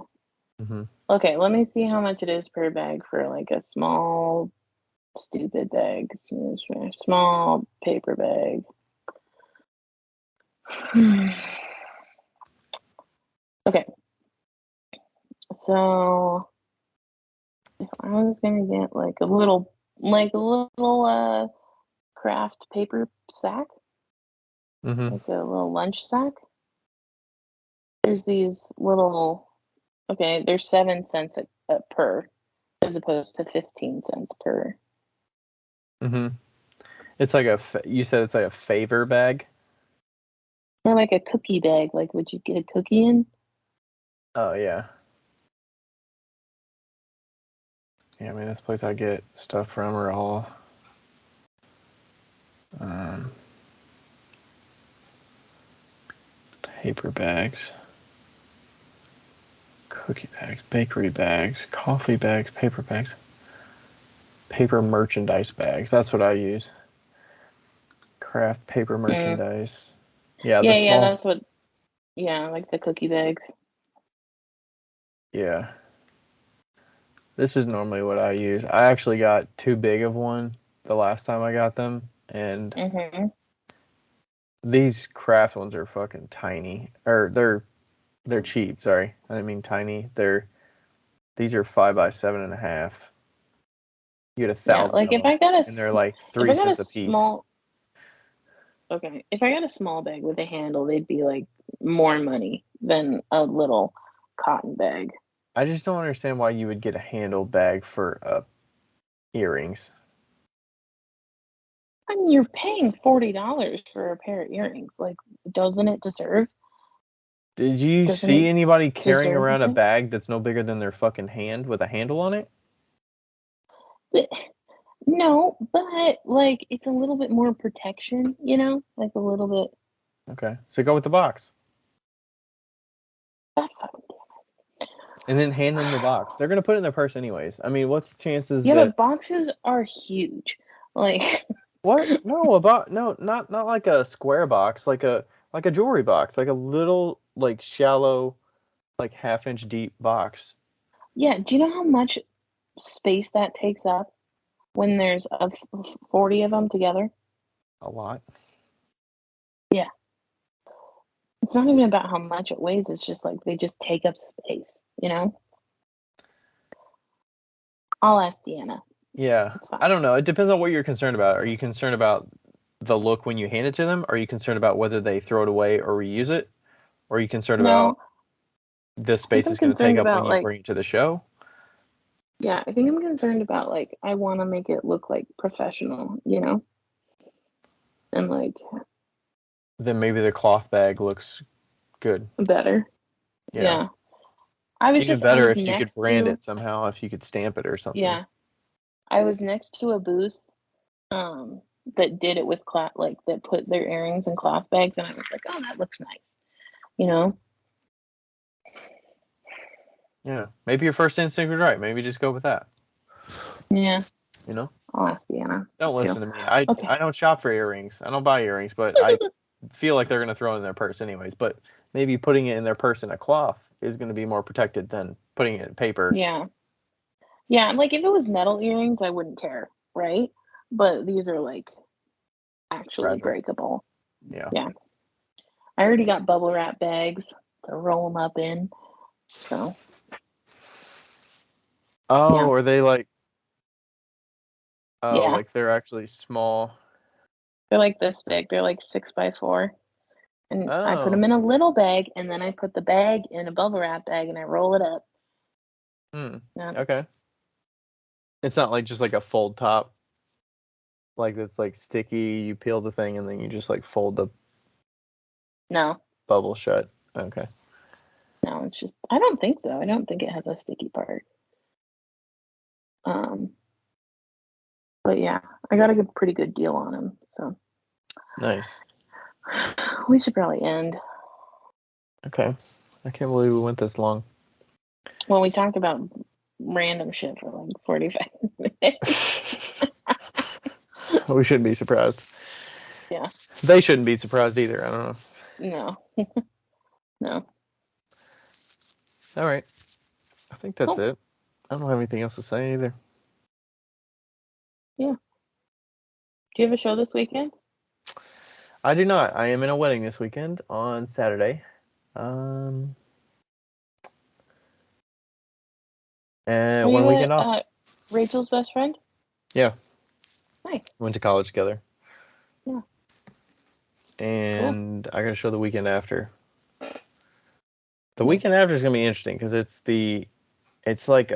Hmm. okay, let me see how much it is per bag for like a small stupid bag. Small paper bag. Okay, so if I was gonna get like a little craft paper sack, Hmm. like a little lunch sack, there's these little okay, there's 7 cents a per as opposed to 15 cents per. Hmm. It's like you said it's like a favor bag. Or like a cookie bag, like would you get a cookie in? Oh yeah. Yeah, I mean this place I get stuff from are all um, paper bags, cookie bags, bakery bags, coffee bags, paper bags, paper merchandise bags. That's what I use. Craft paper Mm. merchandise. Yeah, the Yeah, small. that's what yeah, like the cookie bags. Yeah, this is normally what I use. I actually got too big of one the last time I got them, and Mm-hmm. these craft ones are fucking tiny. Or they're cheap. Sorry, I didn't mean tiny. These are 5 by 7.5. You get a Yeah, thousand like of them, and they're like if I three got a cents a piece. small Okay, if I got a small bag with a handle, they'd be like more money than a little cotton bag. I just don't understand why you would get a handle bag for earrings. I mean, you're paying $40 for a pair of earrings. Like, doesn't it deserve? Did you Doesn't see it anybody carrying deserve around a it? bag that's no bigger than their fucking hand with a handle on it? But, no, but like it's a little bit more protection, you know, like a little bit. Okay, so go with the box. God fucking And then hand them the box. They're gonna put it in their purse anyways. I mean, what's the chances yeah, that but boxes are huge. Like, what? No, about no, not like a square box, like a jewelry box, like a little like shallow, like half-inch deep box. yeah, do you know how much space that takes up when there's 40 of them together? A lot. Yeah. It's not even about how much it weighs, it's just like they just take up space, you know? I'll ask Deanna. Yeah, It's fine. I don't know. It depends on what you're concerned about. Are you concerned about the look when you hand it to them? Are you concerned about whether they throw it away or reuse it? Or are you concerned about No, the I think space I'm it's going to take concerned up when about you like, bring it to the show? yeah, I think I'm concerned about like, I want to make it look like professional, you know? And like Then maybe the cloth bag looks good. better. Yeah. Yeah. Even I better was if you could next brand to, it somehow, if you could stamp it or something. yeah, I was next to a booth um that did it with cloth, like that put their earrings in cloth bags, and I was like, oh, that looks nice, you know? Yeah. Maybe your first instinct was right. Maybe just go with that. Yeah, You know? I'll ask Deanna Don't too. listen to me. I Okay. don't shop for earrings. I don't buy earrings, but I feel like they're going to throw it in their purse anyways. But maybe putting it in their purse in a cloth is going to be more protected than putting it in paper. Yeah. Yeah, like if it was metal earrings, I wouldn't care, right? But these are like actually Fragile. breakable. Yeah. Yeah. I already got bubble wrap bags to roll them up in. So, yeah. Oh, are they like? Oh, Yeah. like they're actually small. They're like this big. They're like 6x4. And I put Oh. them in a little bag, and then I put the bag in a bubble wrap bag, and I roll it up. Hmm. Yeah. Okay. It's not like just like a fold top, like it's like sticky. You peel the thing and then you just like fold the No, bubble shut. Okay. no, it's just, I don't think so. I don't think it has a sticky part. Um, but yeah, I got a pretty good deal on them. So Nice. we should probably end. Okay. I can't believe we went this long. Well, we talked about random shit for like 45 minutes. We shouldn't be surprised. Yeah. They shouldn't be surprised either. I don't know. No, no. All right. I think that's Cool. it. I don't have anything else to say either. Yeah. Do you have a show this weekend? I do not. I am in a wedding this weekend on Saturday. Um, Are and one you weekend off. Rachel's best friend? Yeah. Nice. Went to college together. Yeah. Cool. And I got to show the weekend after. The Nice. weekend after is gonna be interesting because it's like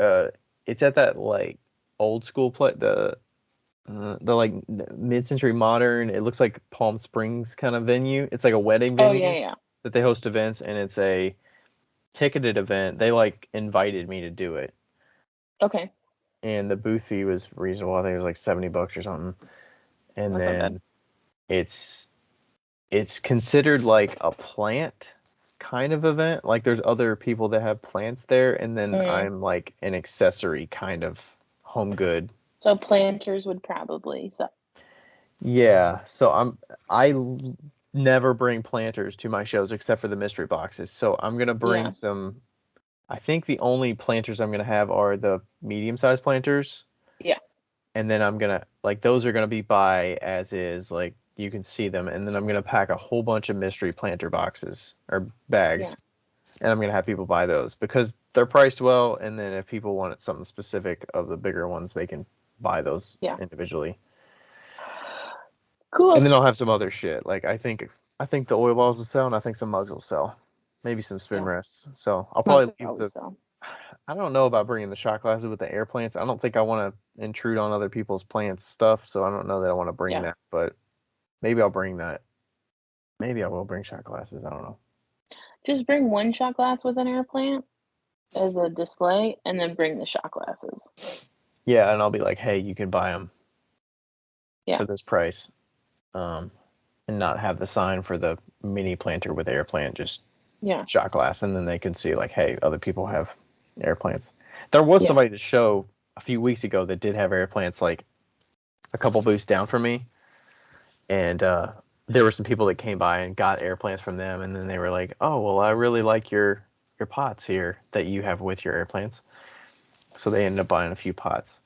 it's at that like old school the like mid-century modern. It looks like Palm Springs kind of venue. It's like a wedding Oh, yeah, venue yeah. that they host events, and it's a ticketed event. They like invited me to do it, Okay. and the booth fee was reasonable. I think it was like $70 or something. And That's not bad. then it's it's considered like a plant kind of event. Like there's other people that have plants there, and then Mm. I'm like an accessory kind of home good. So planters would probably suck. Yeah, so never bring planters to my shows except for the mystery boxes. So I'm gonna bring Yeah. some. I think the only planters I'm gonna have are the medium-sized planters, Yeah. and then I'm gonna like those are gonna be by as is, like you can see them, and then I'm gonna pack a whole bunch of mystery planter boxes or Yeah. bags, and I'm gonna have people buy those because they're priced well, and then if people want something specific of the bigger ones, they can buy those Yeah. individually. Cool. And then I'll have some other shit. Like I think the oil balls will sell, and I think some mugs will sell. Maybe some spin Yeah. rests. So I'll Mugs probably are leave always so. I don't know about bringing the shot glasses with the air plants. I don't think I want to intrude on other people's plants stuff, so I don't know that I want to bring Yeah. that. But maybe I'll bring that. Maybe I will bring shot glasses. I don't know. Just bring one shot glass with an air plant as a display, and then bring the shot glasses. Yeah, and I'll be like, hey, you can buy them Yeah. for this price, and not have the sign for the mini planter with air plant, just Yeah. shot glass, and then they can see like, hey, other people have air plants. There was Yeah. somebody to show a few weeks ago that did have air plants, like a couple booths down from me, and there were some people that came by and got air plants from them, and then they were like, oh, well, I really like your pots here that you have with your air plants, so they ended up buying a few pots.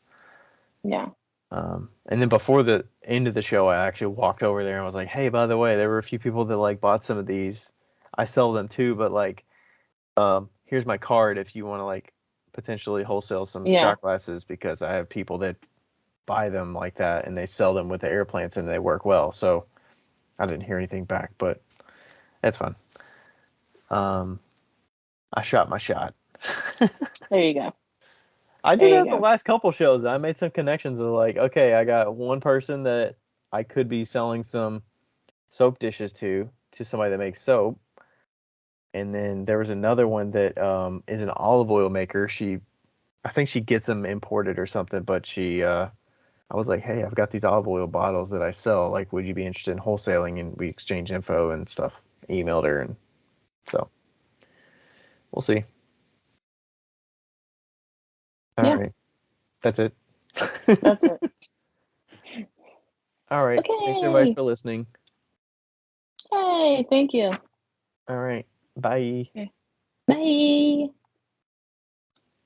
Yeah. And then before the end of the show, I actually walked over there and was like, hey, by the way, there were a few people that like bought some of these. I sell them too, but like, here's my card if you want to like potentially wholesale some Yeah. shot glasses, because I have people that buy them like that and they sell them with the air plants and they work well. So I didn't hear anything back, but that's fine. I shot my shot. There you go. I There did you have the go. last couple shows. I made some connections of like, okay, I got one person that I could be selling some soap dishes to somebody that makes soap. And then there was another one that is an olive oil maker. I think she gets them imported or something, but I was like, hey, I've got these olive oil bottles that I sell. Like, would you be interested in wholesaling? And we exchanged info and stuff. Emailed her, and so we'll see. All Yeah. right, that's it. That's it. All right, thanks everybody Okay. for listening. Hey, thank you. All right, bye. Okay. Bye.